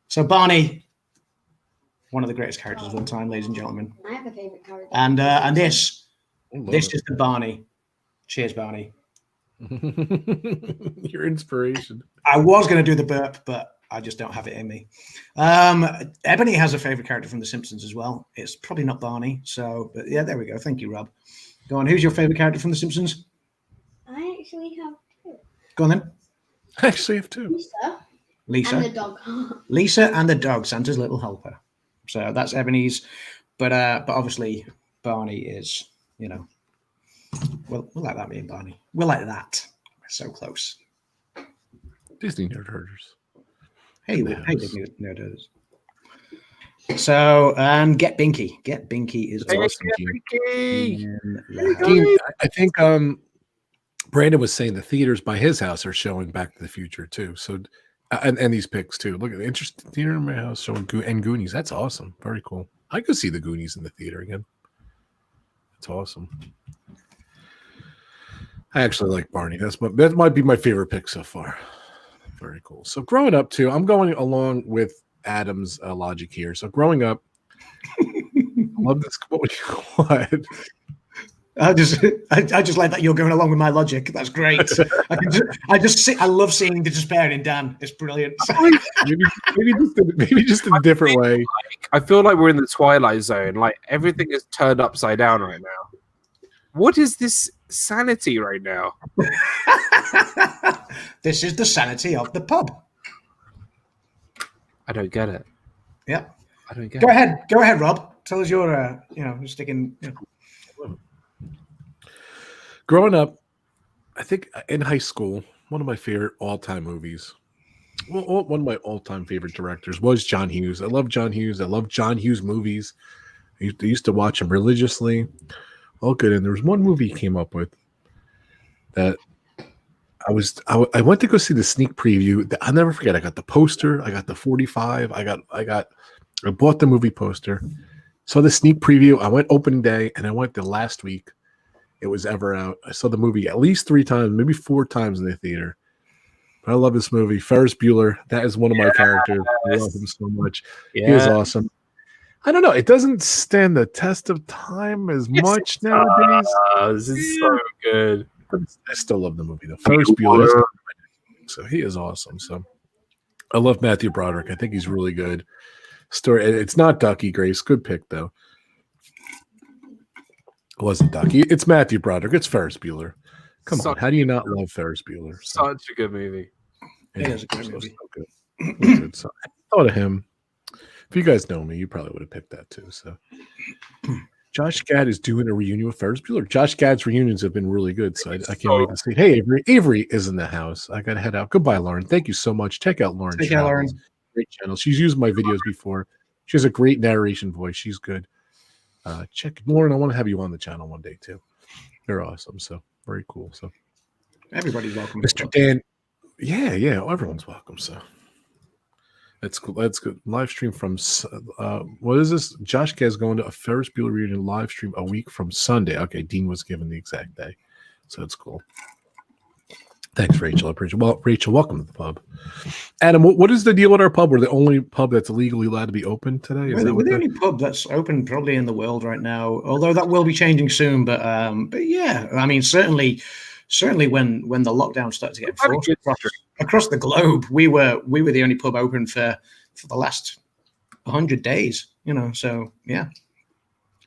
Speaker 4: So Barney, one of the greatest characters of all time, ladies and gentlemen.
Speaker 5: I have a favorite character.
Speaker 4: And this is the Barney. Cheers, Barney.
Speaker 1: Your inspiration.
Speaker 4: I was going to do the burp, but I just don't have it in me. Ebony has a favorite character from The Simpsons as well. It's probably not Barney. So, but yeah, there we go. Thank you, Rob. Go on. Who's your favorite character from The Simpsons?
Speaker 5: I actually have two.
Speaker 4: Go on then.
Speaker 1: I actually have two.
Speaker 4: Lisa.
Speaker 5: And the dog.
Speaker 4: Lisa and the dog, Santa's little helper. So that's Ebony's. But obviously Barney is, we'll like that, me and Barney. We're like that. We're so close.
Speaker 1: Disney Nerd Herders.
Speaker 4: Hey, Disney Nerd Herders. So, Get Binky. Get Binky is awesome.
Speaker 1: Dean, I think Brandon was saying the theaters by his house are showing Back to the Future too. So, and these picks too. Look at the interesting theater in my house showing and Goonies. That's awesome. Very cool. I could see the Goonies in the theater again. That's awesome. I actually like Barney. That might be my favorite pick so far. Very cool. So growing up too, I'm going along with Adam's logic here. So growing up, I love this. What?
Speaker 4: I just like that you're going along with my logic. That's great. I love seeing the despair in Dan. It's brilliant.
Speaker 1: maybe just in a different way.
Speaker 3: I feel like we're in the Twilight Zone. Like everything is turned upside down right now. What is this sanity right now?
Speaker 4: This is the sanity of the pub.
Speaker 3: I don't get it.
Speaker 4: Yeah.
Speaker 3: I don't get
Speaker 4: it. Go ahead, Rob. Tell us your, sticking.
Speaker 1: Growing up, I think in high school, one of my favorite all-time movies, one of my all-time favorite directors was John Hughes. I love John Hughes. I love John Hughes movies. I used to watch him religiously. All good. And there was one movie he came up with that I went to go see the sneak preview. I'll never forget. I got the poster. I got the 45. I bought the movie poster. Saw the sneak preview. I went opening day, and I went the last week it was ever out. I saw the movie at least 3 times, maybe 4 times in the theater. But I love this movie. Ferris Bueller. That is one of my characters. I love him so much. Yeah. He was awesome. I don't know. It doesn't stand the test of time as much nowadays.
Speaker 3: This is so good.
Speaker 1: I still love the movie though. Ferris Bueller. So he is awesome. So I love Matthew Broderick. I think he's really good. Story. It's not Ducky Grace. Good pick though. It wasn't Ducky. It's Matthew Broderick. It's Ferris Bueller. Come on. How do you not love Ferris Bueller?
Speaker 3: Such a good movie.
Speaker 4: It is a good movie.
Speaker 1: So good. So I thought of him. If you guys know me, you probably would have picked that too. So Josh Gad is doing a reunion with Ferris Bueller. Josh Gad's reunions have been really good. So I can't wait to see. Hey, Avery. Avery is in the house. I got to head out. Goodbye, Lauren. Thank you so much. Check out Lauren.
Speaker 4: Take out Lauren.
Speaker 1: Great channel. She's used my videos before. She has a great narration voice. She's good. Check Lauren. I want to have you on the channel one day too. They're awesome. So very cool. So
Speaker 4: everybody's welcome.
Speaker 1: Mr. Dan. Yeah. Everyone's welcome. So that's cool. That's good. Live stream from what is this? Josh Gad's going to a Ferris Bueller reunion live stream a week from Sunday. Okay, Dean was given the exact day, so it's cool. Thanks, Rachel. I appreciate it. Well, Rachel, welcome to the pub. Adam, what is the deal with our pub? We're the only pub that's legally allowed to be open today.
Speaker 4: We're the only pub that's open probably in the world right now, although that will be changing soon. But yeah, I mean, certainly when the lockdown started to get enforced across the globe, we were the only pub open for the last 100 days. So yeah,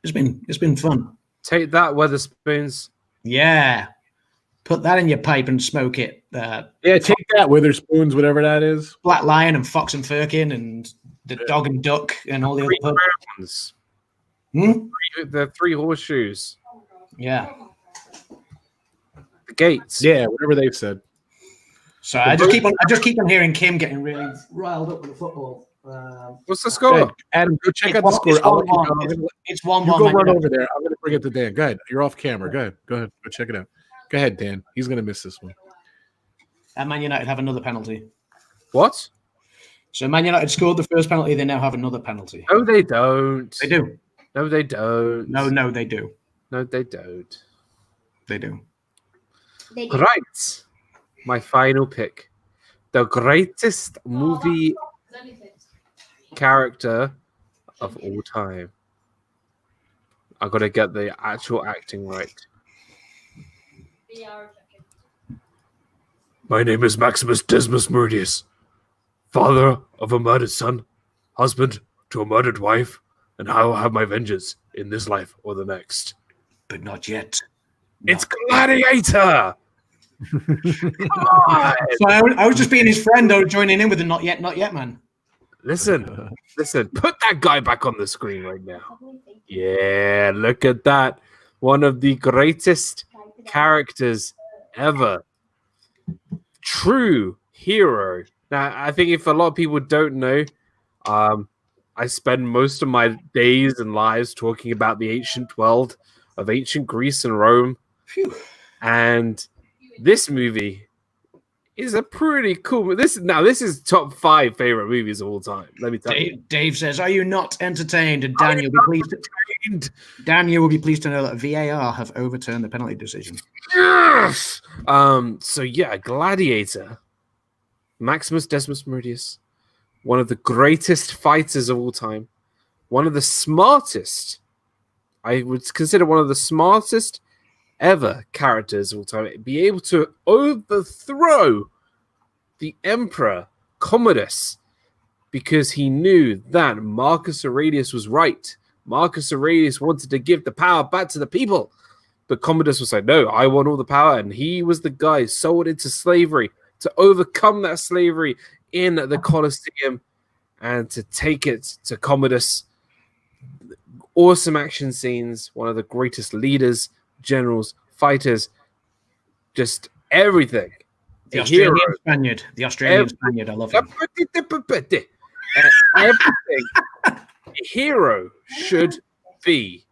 Speaker 4: it's been fun.
Speaker 3: Take that, Weatherspoons.
Speaker 4: Yeah, put that in your pipe and smoke it.
Speaker 1: Yeah, take that, Witherspoons, whatever that is.
Speaker 4: Black Lion and Fox and Firkin and the Dog and Duck and all the other
Speaker 3: pubs.
Speaker 4: The
Speaker 3: 3 horseshoes.
Speaker 4: Yeah.
Speaker 3: The gates.
Speaker 1: Yeah, whatever they've said.
Speaker 4: So I just keep on hearing Kim getting really riled up with the football.
Speaker 3: What's the score?
Speaker 1: Adam, go check out the score.
Speaker 4: It's 1-1.
Speaker 1: You go run over there. I'm going to bring it to Dan. Go ahead. You're off camera. Go ahead. Go check it out. Go ahead, Dan. He's going to miss this one.
Speaker 4: And Man United have another penalty.
Speaker 3: What?
Speaker 4: So Man United scored the first penalty. They now have another penalty.
Speaker 3: No, they don't.
Speaker 4: They do.
Speaker 3: No, they don't.
Speaker 4: No, they do.
Speaker 3: No, they don't.
Speaker 4: They do.
Speaker 3: Right. My final pick. The greatest movie character of all time. I got to get the actual acting right. My name is Maximus Decimus Meridius, father of a murdered son, husband to a murdered wife, and I will have my vengeance in this life or the next.
Speaker 4: But not yet.
Speaker 3: It's Gladiator! Come on!
Speaker 4: So I was just being his friend, though, joining in with the not yet, man.
Speaker 3: Listen. Put that guy back on the screen right now. Yeah, look at that. One of the greatest characters ever. True hero. Now, I think if a lot of people don't know, I spend most of my days and lives talking about the ancient world of ancient Greece and Rome.
Speaker 4: Phew.
Speaker 3: And this movie is a pretty cool. This is top 5 favorite movies of all time. Let me tell you.
Speaker 4: Dave says, "Are you not entertained?" And Daniel will be pleased to know that VAR have overturned the penalty decision.
Speaker 3: Yes. So yeah, Gladiator. Maximus Decimus Meridius, one of the greatest fighters of all time, one of the smartest. I would consider one of the smartest ever characters of all time. Be able to overthrow the Emperor Commodus because he knew that Marcus Aurelius was right. Marcus Aurelius wanted to give the power back to the people, but Commodus was like, no, I want all the power. And he was the guy sold into slavery to overcome that slavery in the Colosseum and to take it to Commodus. Awesome action scenes, one of the greatest leaders, generals, fighters, just everything.
Speaker 4: The Australian Spaniard. I love him.
Speaker 3: Everything a hero should be.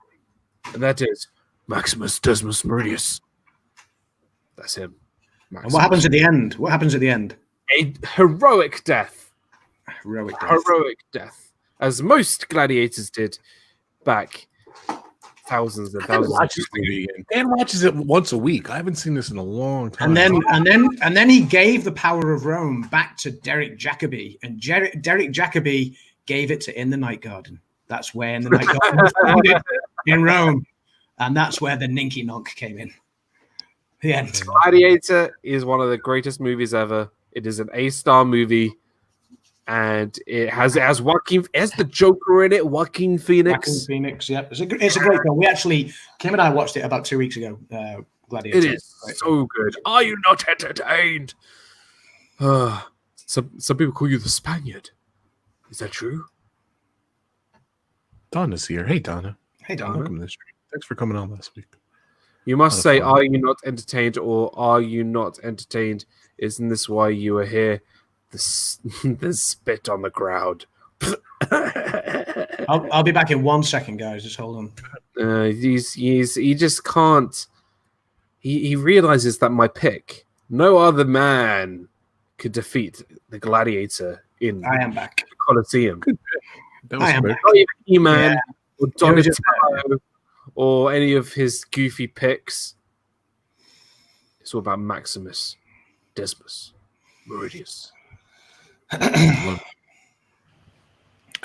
Speaker 3: And that is Maximus Decimus Meridius. That's him. Maximus.
Speaker 4: And what happens at the end?
Speaker 3: A heroic death.
Speaker 4: Heroic death.
Speaker 3: As most gladiators did back thousands and thousands of years.
Speaker 1: Dan watches it once a week. I haven't seen this in a long time.
Speaker 4: And then he gave the power of Rome back to Derick Jacobi, and Derick Jacobi gave it to In the Night Garden. That's where In the Night Garden was founded in Rome, and that's where the Ninky Nonk came in. The end.
Speaker 3: Gladiator is one of the greatest movies ever. It is an A-star movie. And it has the Joker in it, Joaquin Phoenix.
Speaker 4: Yeah, it's a great film. We actually, Kim and I watched it about 2 weeks ago. Gladiator.
Speaker 3: It is so good. Are you not entertained? Some people call you the Spaniard. Is that true?
Speaker 1: Donna's here. Hey, Donna.
Speaker 4: Hey, Donna.
Speaker 1: Welcome to the stream. Thanks for coming on last week.
Speaker 3: You must say, "Are you not entertained?" or "Are you not entertained? Isn't this why you are here?" The spit on the crowd.
Speaker 4: I'll be back in 1 second, guys. Just hold on.
Speaker 3: He just can't. He realizes that my pick, no other man could defeat the Gladiator in
Speaker 4: I am back.
Speaker 3: the Colosseum.
Speaker 4: I am back.
Speaker 3: Not even He-Man or Donatello or any of his goofy picks. It's all about Maximus Decimus Meridius.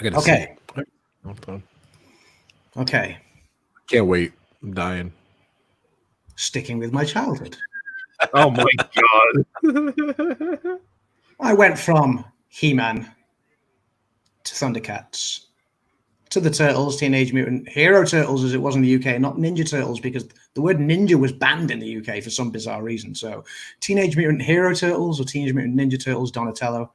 Speaker 4: Okay.
Speaker 1: See.
Speaker 4: Okay.
Speaker 1: Can't wait. I'm dying.
Speaker 4: Sticking with my childhood.
Speaker 3: Oh my god.
Speaker 4: I went from He-Man to Thundercats to the Turtles, Teenage Mutant Hero Turtles, as it was in the UK, not Ninja Turtles, because the word ninja was banned in the UK for some bizarre reason. So Teenage Mutant Hero Turtles or Teenage Mutant Ninja Turtles, Donatello.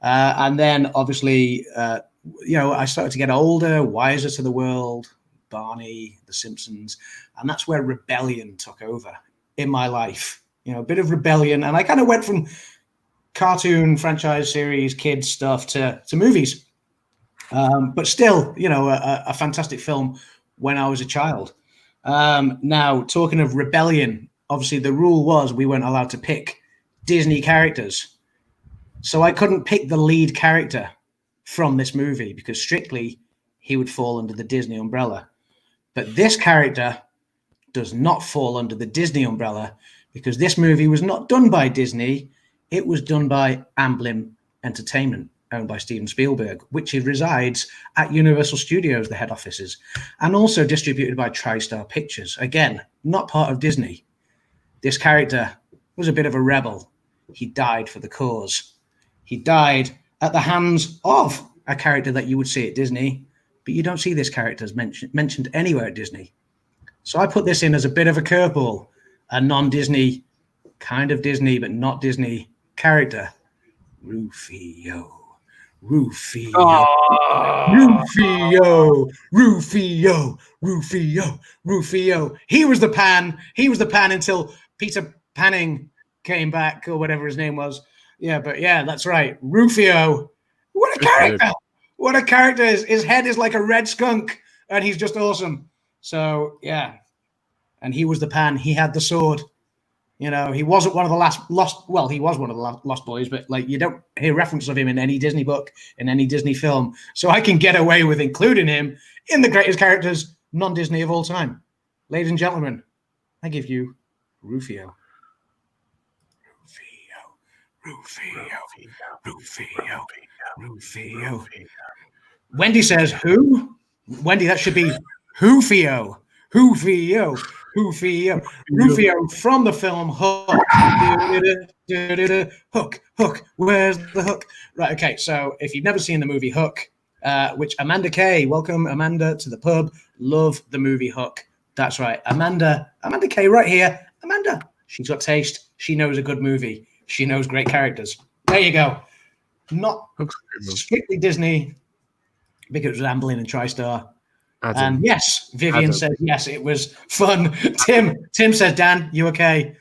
Speaker 4: And then obviously, I started to get older, wiser to the world, Barney, The Simpsons. And that's where rebellion took over in my life. A bit of rebellion. And I kind of went from cartoon, franchise series, kids stuff to movies. But still, a fantastic film when I was a child. Now, talking of rebellion, obviously the rule was we weren't allowed to pick Disney characters. So I couldn't pick the lead character from this movie because strictly he would fall under the Disney umbrella. But this character does not fall under the Disney umbrella because this movie was not done by Disney. It was done by Amblin Entertainment, owned by Steven Spielberg, which resides at Universal Studios, the head offices, and also distributed by TriStar Pictures. Again, not part of Disney. This character was a bit of a rebel. He died for the cause. He died at the hands of a character that you would see at Disney, but you don't see this character mentioned anywhere at Disney. So I put this in as a bit of a curveball, a non-Disney, kind of Disney, but not Disney character. Rufio. He was the pan until Peter Panning came back, or whatever his name was. Yeah, but yeah, that's right. Rufio. What a character. What a character. His head is like a red skunk, and he's just awesome. So, yeah. And he was the pan. He had the sword. He wasn't one of the he was one of the lost boys, but you don't hear reference of him in any Disney book, in any Disney film. So I can get away with including him in the greatest characters, non-Disney of all time. Ladies and gentlemen, I give you Rufio. Rufio. Wendy says, who? Wendy, that should be Rufio. Rufio from the film Hook. Hook. Where's the hook? Right, okay, so if you've never seen the movie Hook, which Amanda Kay, welcome Amanda to the pub, love the movie Hook. That's right, Amanda Kay right here. Amanda, she's got taste. She knows a good movie. She knows great characters. There you go. Not strictly Disney, because it was Amblin and TriStar. And yes, Vivian says yes, it was fun. Tim says, Dan, you okay?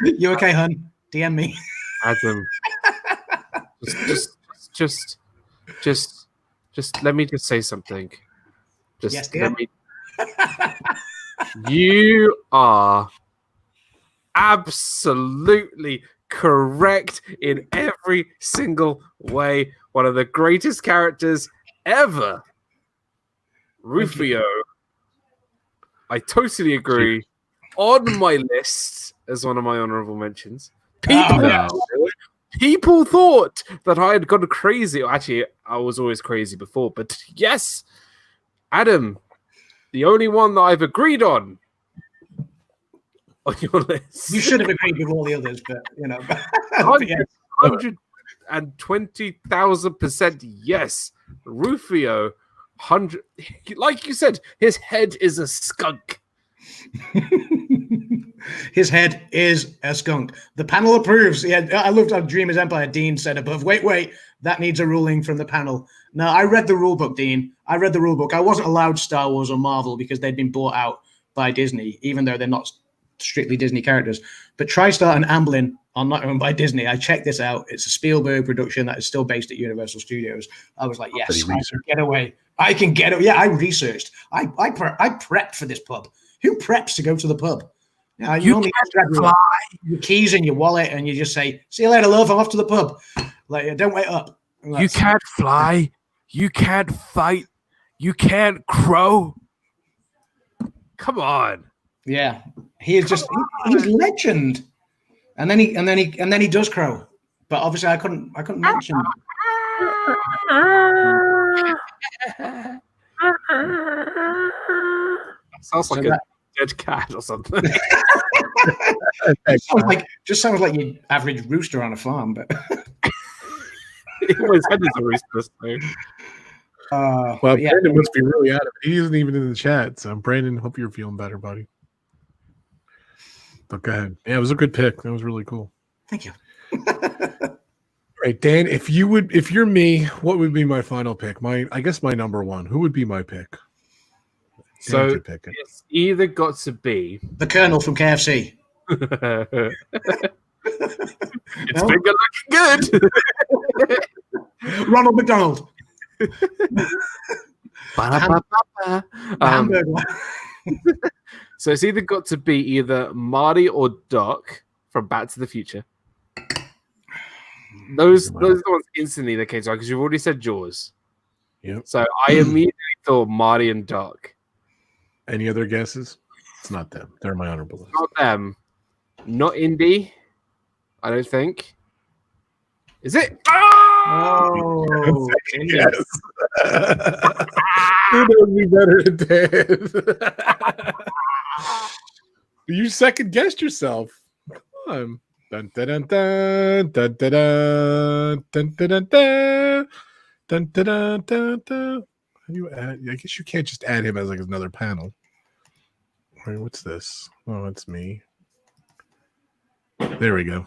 Speaker 4: You okay, hun? DM me.
Speaker 3: Adam, just let me just say something.
Speaker 4: Yes, Dan.
Speaker 3: You are absolutely correct in every single way. One of the greatest characters ever. Rufio. I totally agree. On my list as one of my honorable mentions. People thought that I had gone crazy. Actually, I was always crazy before, but yes, Adam, the only one that I've agreed on your list.
Speaker 4: You should have agreed with all the others, but
Speaker 3: 120,000% yes. Rufio, 100. Like you said, his head is a skunk.
Speaker 4: His head is a skunk. The panel approves. Yeah, I loved how Dreamer's Empire Dean said above. Wait, that needs a ruling from the panel. No, I read the rule book, Dean. I read the rule book. I wasn't allowed Star Wars or Marvel because they'd been bought out by Disney, even though they're not strictly Disney characters. But TriStar and Amblin are not owned by Disney. I checked this out. It's a Spielberg production that is still based at Universal Studios. I was like, yes, I can get away. I can get away. Yeah, I researched. I prepped for this pub. Who preps to go to the pub? You only grab your keys in your wallet and you just say, see you later, love. I'm off to the pub. Don't wait up.
Speaker 3: You can't fly. You can't fight. You can't crow. Come on.
Speaker 4: Yeah, he is just he's legend. And then he does crow. But obviously I couldn't mention.
Speaker 3: Sounds like a dead cat or something.
Speaker 4: sounds like your average rooster on a farm, but
Speaker 3: his head is a rooster. So.
Speaker 1: Well,
Speaker 4: yeah.
Speaker 1: Brandon must be really out of it. He isn't even in the chat. So, Brandon, hope you're feeling better, buddy. But go ahead. Yeah, it was a good pick. That was really cool.
Speaker 4: Thank you.
Speaker 1: All right, Dan, if you're me, what would be my final pick? I guess my number one. Who would be my pick?
Speaker 3: So
Speaker 1: Dan could pick it.
Speaker 3: it's either got to be
Speaker 4: The Colonel from KFC.
Speaker 3: It's finger looking good.
Speaker 4: Ronald McDonald. Hamburger.
Speaker 3: So it's either got to be either Marty or Doc from Back to the Future. Those are the ones instantly that came to mind because you've already said Jaws.
Speaker 1: Yep.
Speaker 3: So I immediately thought Marty and Doc.
Speaker 1: Any other guesses? It's not them. They're my honorable list.
Speaker 3: Not them. Not Indy. I don't think. Is it?
Speaker 4: Oh,
Speaker 1: yes. Who knows me better than Dan? You second guessed yourself. Come on. Dun, dun, dun, dun, dun, dun, dun, dun, dun, dun, dun, dun, dun, dun, dun. How do you add? I guess you can't just add him as like another panel. All right, what's this? Oh, it's me. There we go.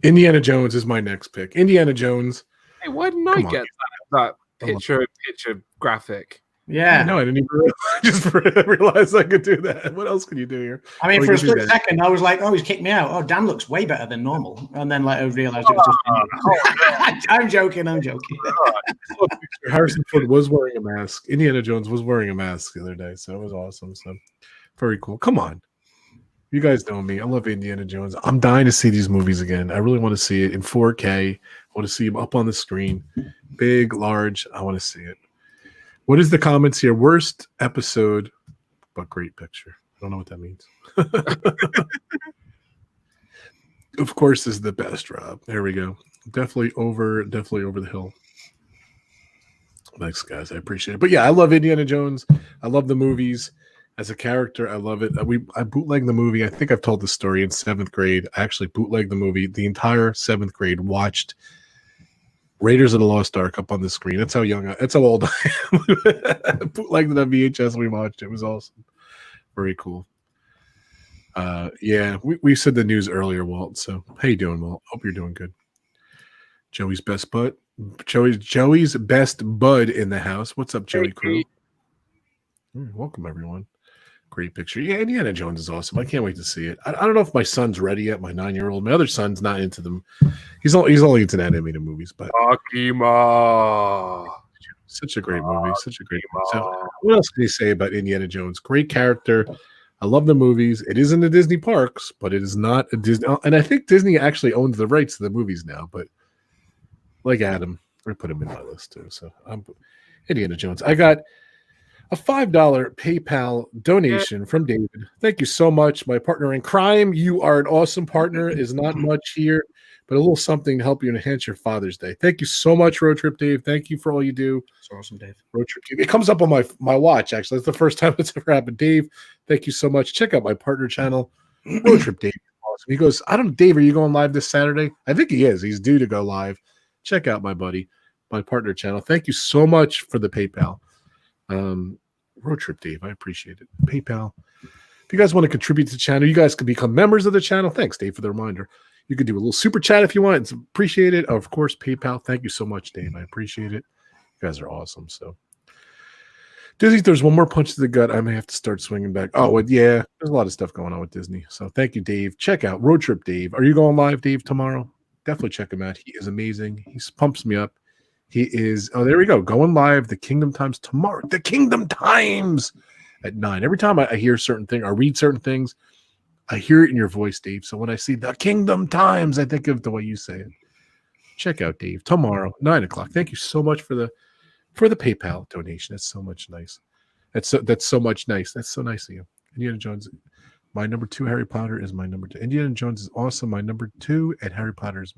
Speaker 1: Indiana Jones is my next pick. Indiana Jones.
Speaker 3: Hey, why didn't I get that picture graphic?
Speaker 4: yeah.
Speaker 1: No, I didn't even realize I could do that. What else can you do here?
Speaker 4: I mean,
Speaker 1: Oh,
Speaker 4: for
Speaker 1: you
Speaker 4: a
Speaker 1: do
Speaker 4: split
Speaker 1: that.
Speaker 4: second, I was like, "Oh, he's kicked me out." Oh, Dan looks way better than normal, and then like I realized it was just. I'm joking.
Speaker 1: Harrison Ford was wearing a mask. Indiana Jones was wearing a mask the other day, so it was awesome. So very cool. Come on. You guys know me. I love Indiana Jones. I'm dying to see these movies again. I really want to see it in 4K. I want to see them up on the screen. Big, large. I want to see it. What is the comments here? Worst episode, but great picture. I don't know what that means. Of course, this is the best, Rob. There we go. Definitely over the hill. Thanks, guys. I appreciate it. But yeah, I love Indiana Jones. I love the movies. As a character, I love it. I bootlegged the movie. I think I've told the story in 7th grade. I actually bootlegged the movie. The entire 7th grade watched Raiders of the Lost Ark up on the screen. That's how old I am. Bootlegged it on VHS. We watched it. It was awesome. Very cool. Yeah, we said the news earlier, Walt. So how you doing, Walt? Hope you're doing good. Joey's best bud in the house. What's up, Joey Crew? Welcome, everyone. Great picture. Yeah, Indiana Jones is awesome. I can't wait to see it. I don't know if my son's ready yet. My 9-year-old. My other son's not into them. He's only into animated movies. But
Speaker 3: Akima.
Speaker 1: Such a great movie. Such a great movie. So, what else can you say about Indiana Jones? Great character. I love the movies. It is in the Disney parks, but it is not a Disney. And I think Disney actually owns the rights to the movies now. But like Adam, I put him in my list too. So I'm Indiana Jones. I got a $5 PayPal donation from David. Thank you so much, my partner in crime. You are an awesome partner. Is not much here, but a little something to help you enhance your Father's Day. Thank you so much, Road Trip Dave. Thank you for all you do.
Speaker 4: It's awesome, Dave.
Speaker 1: Road Trip Dave. It comes up on my watch, actually. That's the first time it's ever happened. Dave, thank you so much. Check out my partner channel, Road Trip Dave. Awesome. He goes, Dave, are you going live this Saturday? I think he is. He's due to go live. Check out my buddy, my partner channel. Thank you so much for the PayPal. Road Trip Dave, I appreciate it. PayPal. If you guys want to contribute to the channel, you guys can become members of the channel. Thanks, Dave, for the reminder. You can do a little super chat if you want. It's appreciated. Of course, PayPal. Thank you so much, Dave. I appreciate it. You guys are awesome. So, Disney, there's one more punch to the gut. I may have to start swinging back. Oh, yeah. There's a lot of stuff going on with Disney. So, thank you, Dave. Check out Road Trip Dave. Are you going live, Dave, tomorrow? Definitely check him out. He is amazing. He pumps me up. He is, there we go, going live, the Kingdom Times tomorrow. The Kingdom Times at 9. Every time I hear certain things, I read certain things, I hear it in your voice, Dave. So when I see the Kingdom Times, I think of the way you say it. Check out Dave tomorrow, 9 o'clock. Thank you so much for the PayPal donation. That's so much nice. That's so much nice. That's so nice of you. Indiana Jones, my number 2. Harry Potter is my number 2. Indiana Jones is awesome. My number 2, and Harry Potter is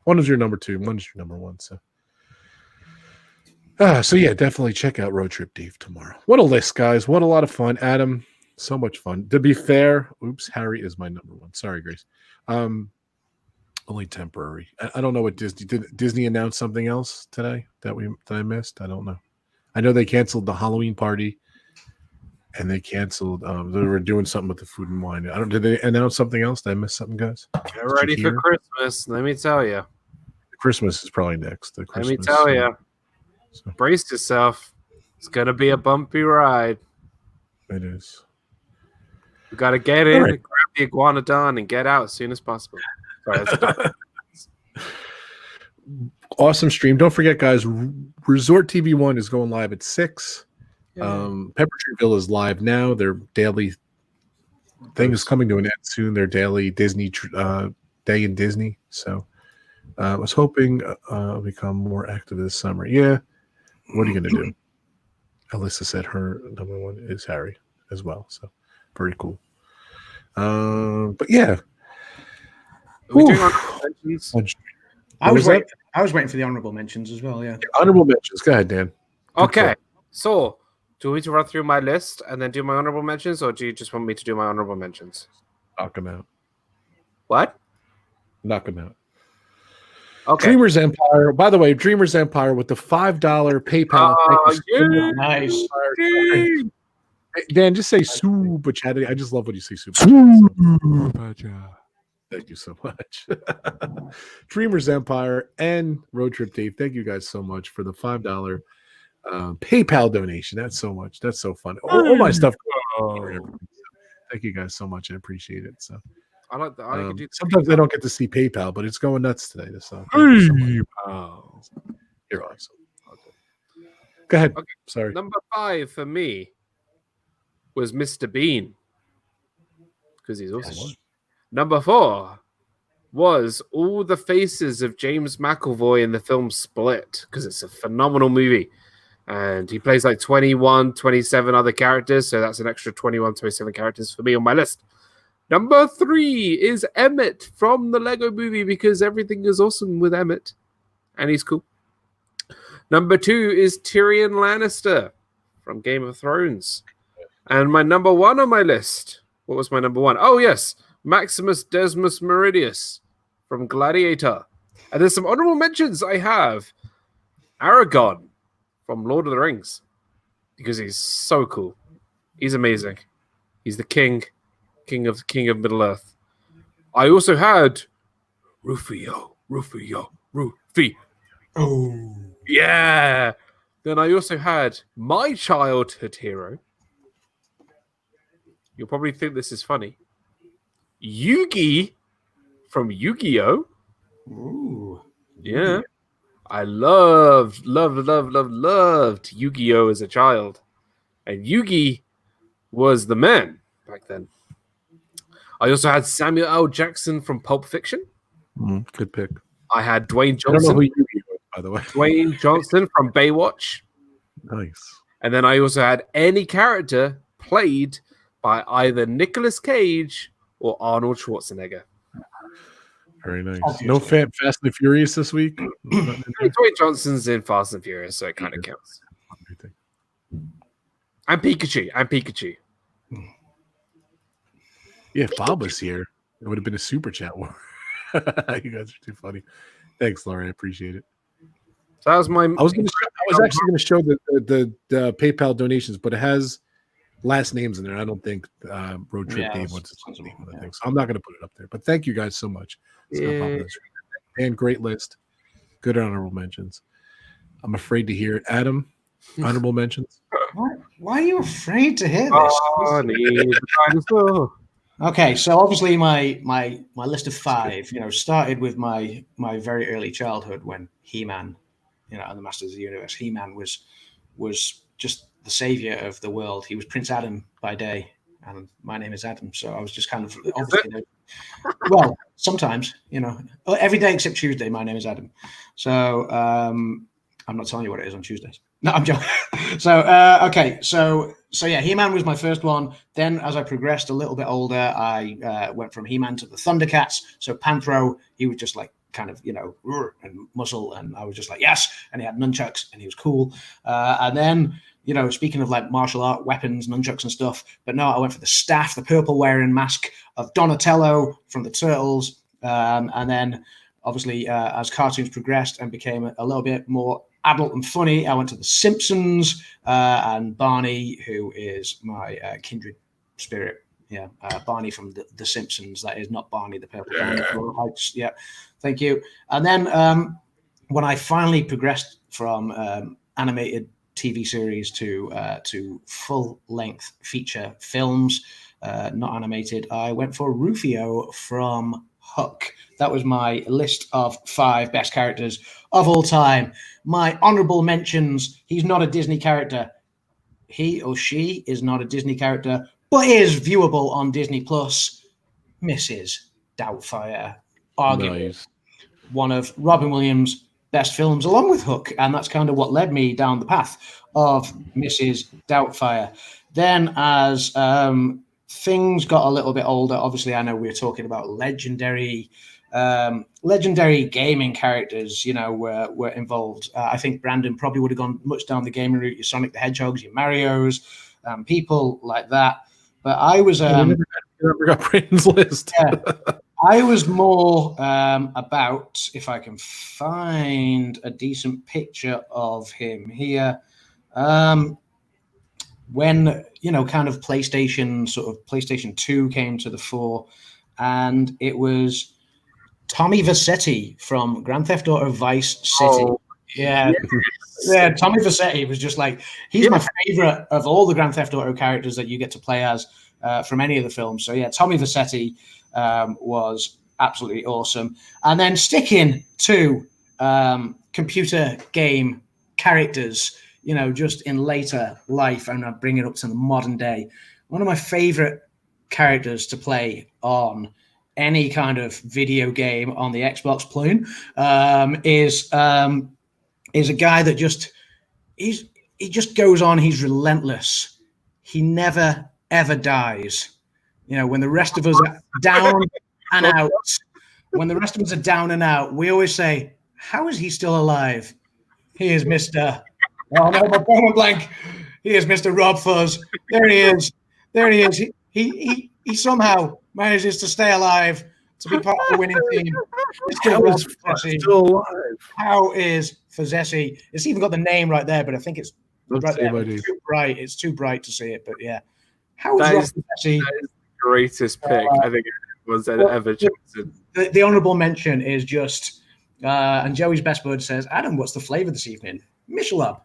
Speaker 1: one is your number 2, one is your number 1. So yeah, definitely check out Road Trip Dave tomorrow. What a list, guys. What a lot of fun. Adam, so much fun. To be fair, Harry is my number 1. Sorry, Grace. only temporary. I don't know what Disney did. Disney announce something else today that I missed. I don't know. I know they canceled the Halloween party, and they canceled. They were doing something with the food and wine. Did they announce something else? Did I miss something, guys?
Speaker 3: Get ready for Christmas. Let me tell you.
Speaker 1: Christmas is probably next.
Speaker 3: Let me tell you. So. Brace yourself. It's gonna be a bumpy ride.
Speaker 1: It is.
Speaker 3: We gotta get in, grab the iguanodon, and get out as soon as possible. Sorry,
Speaker 1: awesome stream. Don't forget, guys, Resort TV 1 is going live at 6. Yeah. Pepper Tree Villa is live now. Their daily thing is coming to an end soon. Their daily Disney day in Disney. So I was hoping I'll become more active this summer. Yeah. What are you going to do? Alyssa said her number one is Harry as well. So very cool. But yeah.
Speaker 3: Are we doing honorable mentions?
Speaker 4: I was waiting for the honorable mentions as well. Yeah.
Speaker 1: Honorable mentions. Go ahead, Dan.
Speaker 3: Okay. So, do we need to run through my list and then do my honorable mentions, or do you just want me to do my honorable mentions?
Speaker 1: Knock them out.
Speaker 3: What?
Speaker 1: Knock them out.
Speaker 3: Okay.
Speaker 1: Dreamers Empire. By the way, Dreamers Empire with the $5 PayPal.
Speaker 4: Yeah. Nice.
Speaker 1: Dan, just say super chat. I just love when you say super chat. Thank you so much. Dreamers Empire and Road Trip Dave. Thank you guys so much for the $5 PayPal donation. That's so much. That's so fun. All my stuff. Thank you guys so much. I appreciate it. So
Speaker 3: I like that.
Speaker 1: Sometimes I don't get to see PayPal, but it's going nuts today. So thank you so much. You're awesome. Okay. Go ahead. Okay. Sorry.
Speaker 3: Number 5 for me was Mr. Bean because he's awesome. Yes. Number 4 was all the faces of James McAvoy in the film Split because it's a phenomenal movie. And he plays like 21, 27 other characters. So that's an extra 21, 27 characters for me on my list. Number 3 is Emmett from the Lego Movie because everything is awesome with Emmett. And he's cool. Number 2 is Tyrion Lannister from Game of Thrones. And my number 1 on my list. What was my number 1? Oh, yes. Maximus Decimus Meridius from Gladiator. And there's some honorable mentions I have. Aragorn from Lord of the Rings. Because he's so cool. He's amazing. He's the king of Middle-earth. I also had Rufio. Oh. Yeah. Then I also had my childhood hero. You'll probably think this is funny. Yugi from Yu-Gi-Oh!
Speaker 4: Ooh.
Speaker 3: Yeah. I loved Yu-Gi-Oh! As a child. And Yugi was the man back then. I also had Samuel L. Jackson from Pulp Fiction.
Speaker 1: Good pick.
Speaker 3: I had Dwayne Johnson.
Speaker 1: I don't know who Yu-Gi-Oh! By the way.
Speaker 3: Dwayne Johnson from Baywatch.
Speaker 1: Nice.
Speaker 3: And then I also had any character played by either Nicolas Cage or Arnold Schwarzenegger.
Speaker 1: Very nice. Obviously. No Fast and Furious this week?
Speaker 3: Dwayne Johnson's in Fast and Furious, so it kind of counts. I'm Pikachu.
Speaker 1: Yeah, if Bob was here, it would have been a super chat war. You guys are too funny. Thanks, Laura. I appreciate it.
Speaker 3: So that was my.
Speaker 1: I was actually going to show the PayPal donations, but it has last names in there. I don't think Road Trip Dave wants to change name of the thing, so I'm not going to put it up there. But thank you guys so much. And great list. Good honorable mentions. I'm afraid to hear it. Adam, honorable mentions.
Speaker 4: Why are you afraid to hear this? Okay, so obviously my list of 5, started with my very early childhood when He-Man, and the Masters of the Universe. He-Man was just the savior of the world. He was Prince Adam by day, and my name is Adam. So I was just kind of obviously, well, sometimes, every day except Tuesday, my name is Adam. So I'm not telling you what it is on Tuesdays. No, I'm joking. So okay, so yeah, He-Man was my first one. Then as I progressed a little bit older, I went from He-Man to the Thundercats. So Panthro, he was just like kind of, and muscle, and I was just like, yes, and he had nunchucks and he was cool. And then, speaking of like martial art weapons, nunchucks and stuff, but no, I went for the staff, the purple wearing mask of Donatello from the Turtles. And then, obviously, as cartoons progressed and became a little bit more adult and funny, I went to The Simpsons and Barney, who is my kindred spirit. Yeah, Barney from the Simpsons. That is not Barney the Purple Dinosaur. Yeah, thank you. And then when I finally progressed from animated TV series to full-length feature films, not animated, I went for Rufio from Hook. That was my list of 5 best characters of all time. My honorable mentions: he's not a Disney character. He or she is not a Disney character, but is viewable on Disney Plus. Mrs. Doubtfire, arguably one of Robin Williams' best films, along with Hook, and that's kind of what led me down the path of Mrs. Doubtfire. Then, as things got a little bit older, obviously, I know we were talking about legendary gaming characters, were involved. I think Brandon probably would have gone much down the gaming route. Your Sonic the Hedgehogs, your Marios, people like that. But I was
Speaker 1: never got Brandon's list.
Speaker 4: Yeah, I was more about, if I can find a decent picture of him here, when kind of PlayStation 2 came to the fore, and it was Tommy Vercetti from Grand Theft Auto Vice City.
Speaker 3: Oh,
Speaker 4: yeah. Yeah, Tommy Vercetti was just like, he's my favorite of all the Grand Theft Auto characters that you get to play as from any of the films. So yeah, Tommy Vercetti was absolutely awesome. And then sticking to computer game characters, just in later life, and I bring it up to the modern day. One of my favorite characters to play on any kind of video game on the Xbox plane is a guy that he just goes on. He's relentless. He never ever dies. When the rest of us are down and out, we always say, "How is he still alive?" He is Mr. Oh no, my phone went blank. He is Mr. Rob Fuzz. There he is. He somehow manages to stay alive, to be part of the winning team.
Speaker 1: How is still alive?
Speaker 4: How is Fuzzy? It's even got the name right there, but I think it's right there. It's too bright. It's too bright to see it, but yeah. How is Rob Fuzzy?
Speaker 3: That is the greatest pick I think anyone's ever chosen.
Speaker 4: The honourable mention is just, and Joey's best bud says, "Adam, what's the flavour this evening?" Michelob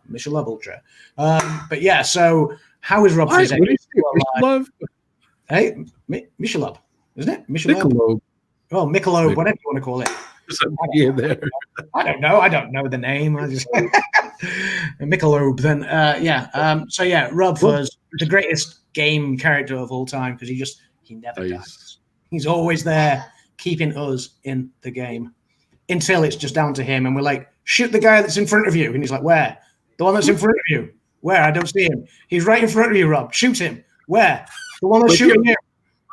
Speaker 4: Ultra. But yeah, so how is Rob Fuzzy?
Speaker 1: Michelob?
Speaker 4: Hey, Michelob, isn't it? Michelob. Oh, Michelob, whatever you want to call it. I don't know. I don't know the name. I just Michelob. Then, so yeah, Rob Fuzz, the greatest game character of all time, because he never dies. He's always there, keeping us in the game until it's just down to him, and we're like, shoot the guy that's in front of you, and he's like, where? The one that's in front of you. Where? I don't see him. He's right in front of you, Rob. Shoot him. Where? The one that's shooting you.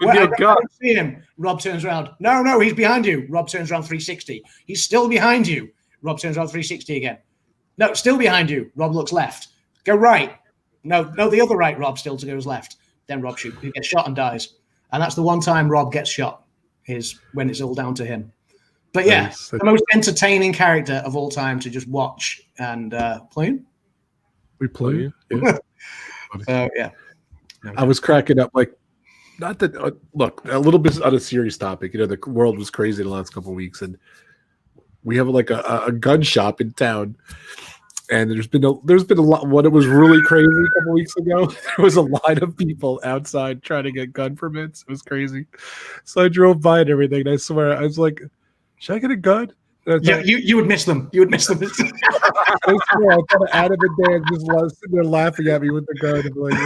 Speaker 4: I don't see him. Rob turns around. No, he's behind you. Rob turns around 360. He's still behind you. Rob turns around 360 again. No, still behind you. Rob looks left. Go right. No, the other right. Rob still goes left. Then Rob shoots. He gets shot and dies. And that's the one time Rob gets shot, is when it's all down to him. But yeah, the most entertaining character of all time to just watch and play.
Speaker 1: We play. Yeah.
Speaker 4: So yeah.
Speaker 1: I was cracking up, like, not that look, a little bit on a serious topic. The world was crazy the last couple of weeks, and we have like a gun shop in town, and there's been a lot. When it was really crazy a couple of weeks ago, there was a line of people outside trying to get gun permits. It was crazy. So I drove by and everything, and I swear I was like, should I get a gun?
Speaker 4: Yeah, you would miss them. You would miss them.
Speaker 1: I swear, I thought Adam and Dan just sitting there laughing at me with the gun. I'm like,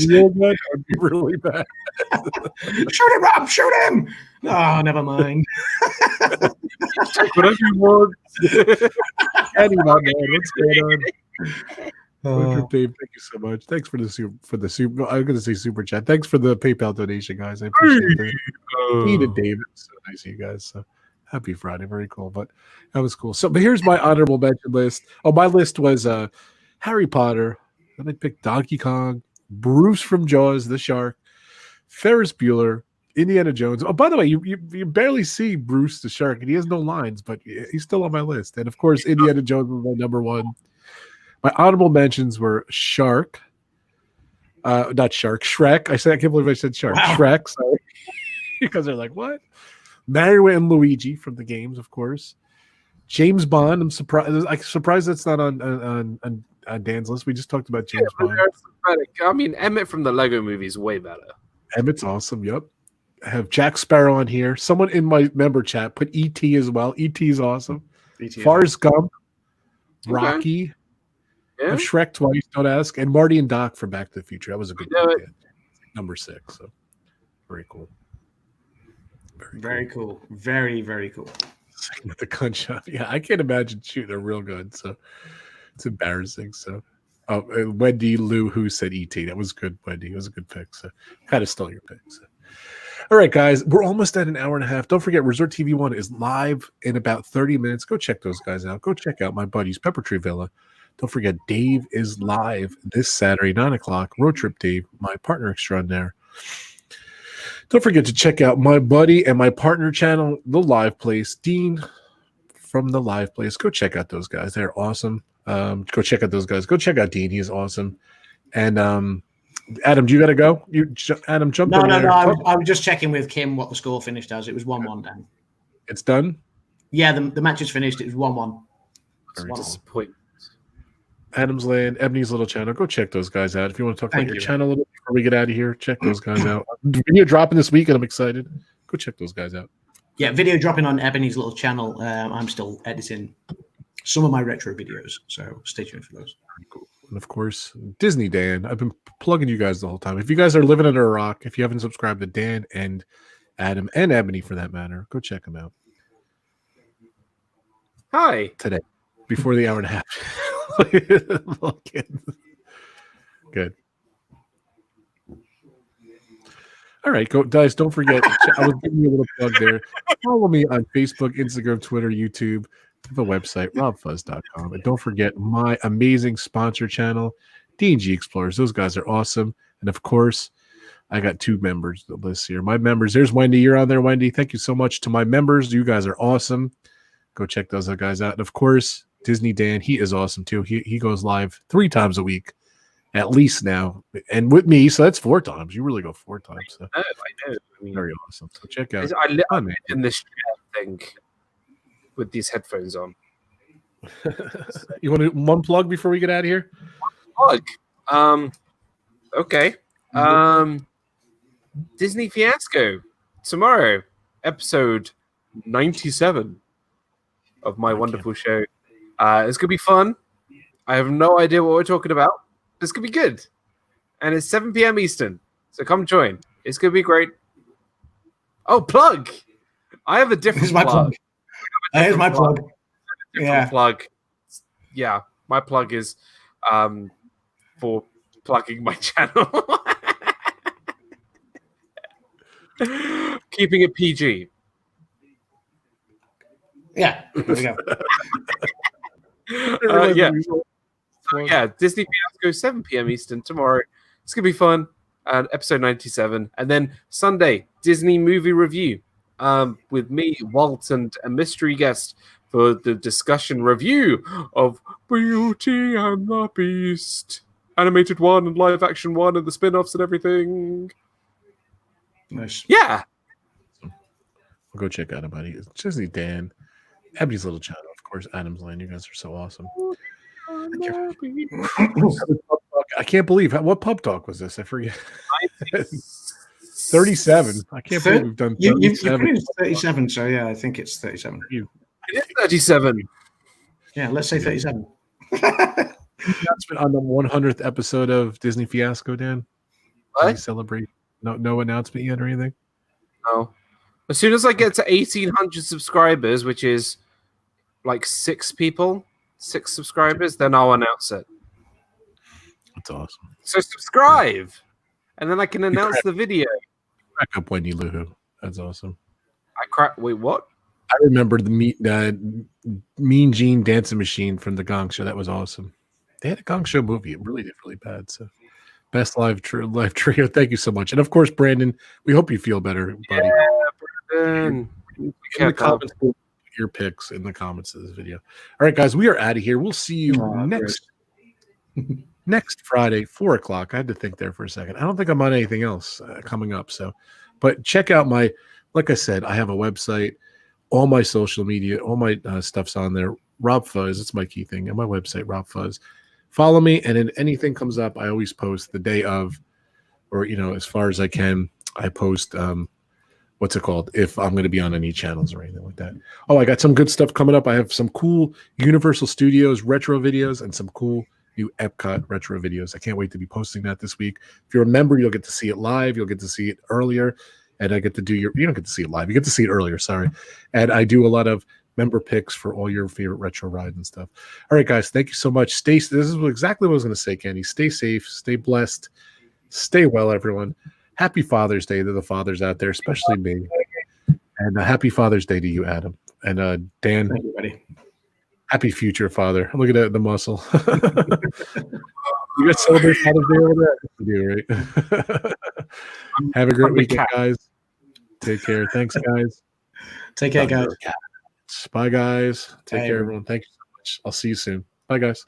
Speaker 1: real gun? That would be really bad.
Speaker 4: Shoot him, Rob! Shoot him! Oh, never mind.
Speaker 3: Whatever you want.
Speaker 1: Anyway, man, what's going on? Dave, thank you so much. Thanks for the super. I'm going to say super chat. Thanks for the PayPal donation, guys. I appreciate it. He and David, so nice of you guys. So happy Friday, very cool. But that was cool. So, but here's my honorable mention list. Oh, my list was Harry Potter. Then I picked Donkey Kong, Bruce from Jaws, the shark, Ferris Bueller, Indiana Jones. Oh, by the way, you barely see Bruce the Shark, and he has no lines, but he's still on my list. And of course, Indiana Jones was my number one. My honorable mentions were Shark, not Shark, Shrek. I can't believe I said Shark.
Speaker 4: Wow.
Speaker 1: Shrek, sorry, because they're like, what? Mario and Luigi from the games, of course. James Bond. I'm surprised that's not on Dan's list. We just talked about James Bond.
Speaker 3: I mean, Emmett from the Lego movie is way better.
Speaker 1: Emmett's awesome. Yep. I have Jack Sparrow on here. Someone in my member chat put E.T. as well. E.T. is awesome. Forrest Gump, Rocky.
Speaker 3: Yeah.
Speaker 1: I have Shrek twice, don't ask. And Marty and Doc from Back to the Future. That was a good pick. Number 6. So very cool.
Speaker 4: Very cool. Very, very cool.
Speaker 1: With the gun shop. Yeah, I can't imagine shooting a real gun. So it's embarrassing. So Wendy Lou who said E.T. That was good, Wendy. It was a good pick. So kind of stole your pick. So. All right, guys, we're almost at an hour and a half. Don't forget, Resort TV 1 is live in about 30 minutes. Go check those guys out. Go check out my buddies, Pepper Tree Villa. Don't forget, Dave is live this Saturday, 9 o'clock. Road Trip Dave, my partner extraordinaire. Don't forget to check out my buddy and my partner channel, The Live Place, Dean from The Live Place. Go check out those guys. They're awesome. Go check out those guys. Go check out Dean. He is awesome. And Adam, do you got to go? Adam, jump in there.
Speaker 4: No. I was just checking with Kim what the score finished as. It was 1-1, Dan.
Speaker 1: It's done?
Speaker 4: Yeah, the match is finished. It was 1-1.
Speaker 1: Very
Speaker 3: disappointment.
Speaker 1: Adam's Land, Ebony's little channel. Go check those guys out. If you want to talk about your channel a little bit before we get out of here, check those guys out. Video dropping this week, and I'm excited. Go check those guys out.
Speaker 4: Yeah, video dropping on Ebony's little channel. I'm still editing some of my retro videos, so stay tuned for those.
Speaker 1: Cool. And of course, Disney Dan. I've been plugging you guys the whole time. If you guys are living under a rock, if you haven't subscribed to Dan and Adam and Ebony for that matter, go check them out.
Speaker 3: Hi.
Speaker 1: Today, before the hour and a half. Good. All right, guys, don't forget. I was giving you a little plug there. Follow me on Facebook, Instagram, Twitter, YouTube. The website, robfuzz.com. And don't forget my amazing sponsor channel, D&G Explorers. Those guys are awesome. And of course, I got 2 members the list here. My members, there's Wendy. You're on there, Wendy. Thank you so much to my members. You guys are awesome. Go check those guys out. And of course, Disney Dan, he is awesome too. He goes live 3 times a week, at least now. And with me, so that's 4 times. You really go 4 times. So.
Speaker 3: I know. I mean,
Speaker 1: very awesome. So check out.
Speaker 3: I live in this thing with these headphones on.
Speaker 1: You want to one plug before we get out of here?
Speaker 3: Plug. Okay. Disney Fiasco tomorrow, episode 97 of my wonderful show. It's gonna be fun. I have no idea what we're talking about. It's gonna be good, and it's 7 p.m. Eastern. So come join. It's gonna be great. Oh, plug! I have a different plug.
Speaker 4: Here's my plug.
Speaker 3: Yeah. Plug. Yeah, my plug is for plugging my channel. Keeping it PG.
Speaker 4: Yeah, there we go.
Speaker 3: Yeah, Disney Fiasco, 7 p.m. Eastern tomorrow. It's going to be fun. Episode 97. And then Sunday, Disney movie review with me, Walt, and a mystery guest for the discussion review of Beauty and the Beast. Animated 1 and live action 1 and the spin-offs and everything.
Speaker 4: Nice.
Speaker 3: Yeah.
Speaker 1: We'll go check out about it. It's Disney Dan. Ebony's little channel, of course. Adam's Lane. You guys are so awesome. I can't believe what pub talk was this? I forget. 37. I can't believe we've done 37.
Speaker 4: You've 37, so yeah, I think it's 37.
Speaker 3: It is 37.
Speaker 4: Yeah, let's say 37.
Speaker 1: Announcement on the 100th episode of Disney Fiasco, Dan.
Speaker 3: What?
Speaker 1: Celebrate? No announcement yet or anything?
Speaker 3: No. As soon as I get to 1,800 subscribers, which is like 6 subscribers, then I'll announce it.
Speaker 1: That's awesome.
Speaker 3: So subscribe, and then I can announce the video.
Speaker 1: Crack up Wendy Luhu. That's awesome.
Speaker 3: Wait, what?
Speaker 1: I remember the Mean Gene Dancing Machine from the Gong Show. That was awesome. They had a Gong Show movie. It really did really bad. So Best live trio. Thank you so much. And of course, Brandon, we hope you feel better, buddy.
Speaker 3: Yeah, Brandon.
Speaker 1: In the comments, your picks in the comments of this video. All right, guys, we are out of here. We'll see you next Friday, 4:00. I had to think there for a second. I don't think I'm on anything else coming up. So, but check out like I said, I have a website, all my social media, all my stuff's on there. Rob Fuzz, it's my key thing, and my website, Rob Fuzz. Follow me, and if anything comes up, I always post the day of, or as far as I can, I post what's it called, if I'm going to be on any channels or anything like that. Oh, I got some good stuff coming up. I have some cool Universal Studios retro videos and some cool new Epcot retro videos. I can't wait to be posting that this week. If you're a member, you'll get to see it live. You'll get to see it earlier, and I get to do you don't get to see it live. You get to see it earlier, sorry. And I do a lot of member picks for all your favorite retro rides and stuff. All right, guys, thank you so much. This is exactly what I was going to say, Candy. Stay safe, stay blessed, stay well, everyone. Happy Father's Day to the fathers out there, especially me. And happy Father's Day to you, Adam. And Dan,
Speaker 4: thank you, buddy.
Speaker 1: Happy future father. Look at that, the muscle. You guys celebrate Father's Day over there? You do, right? Have a great weekend, guys. Take care. Thanks, guys.
Speaker 4: Take care, guys.
Speaker 1: Bye, guys. Take care, everyone. Thank you so much. I'll see you soon. Bye, guys.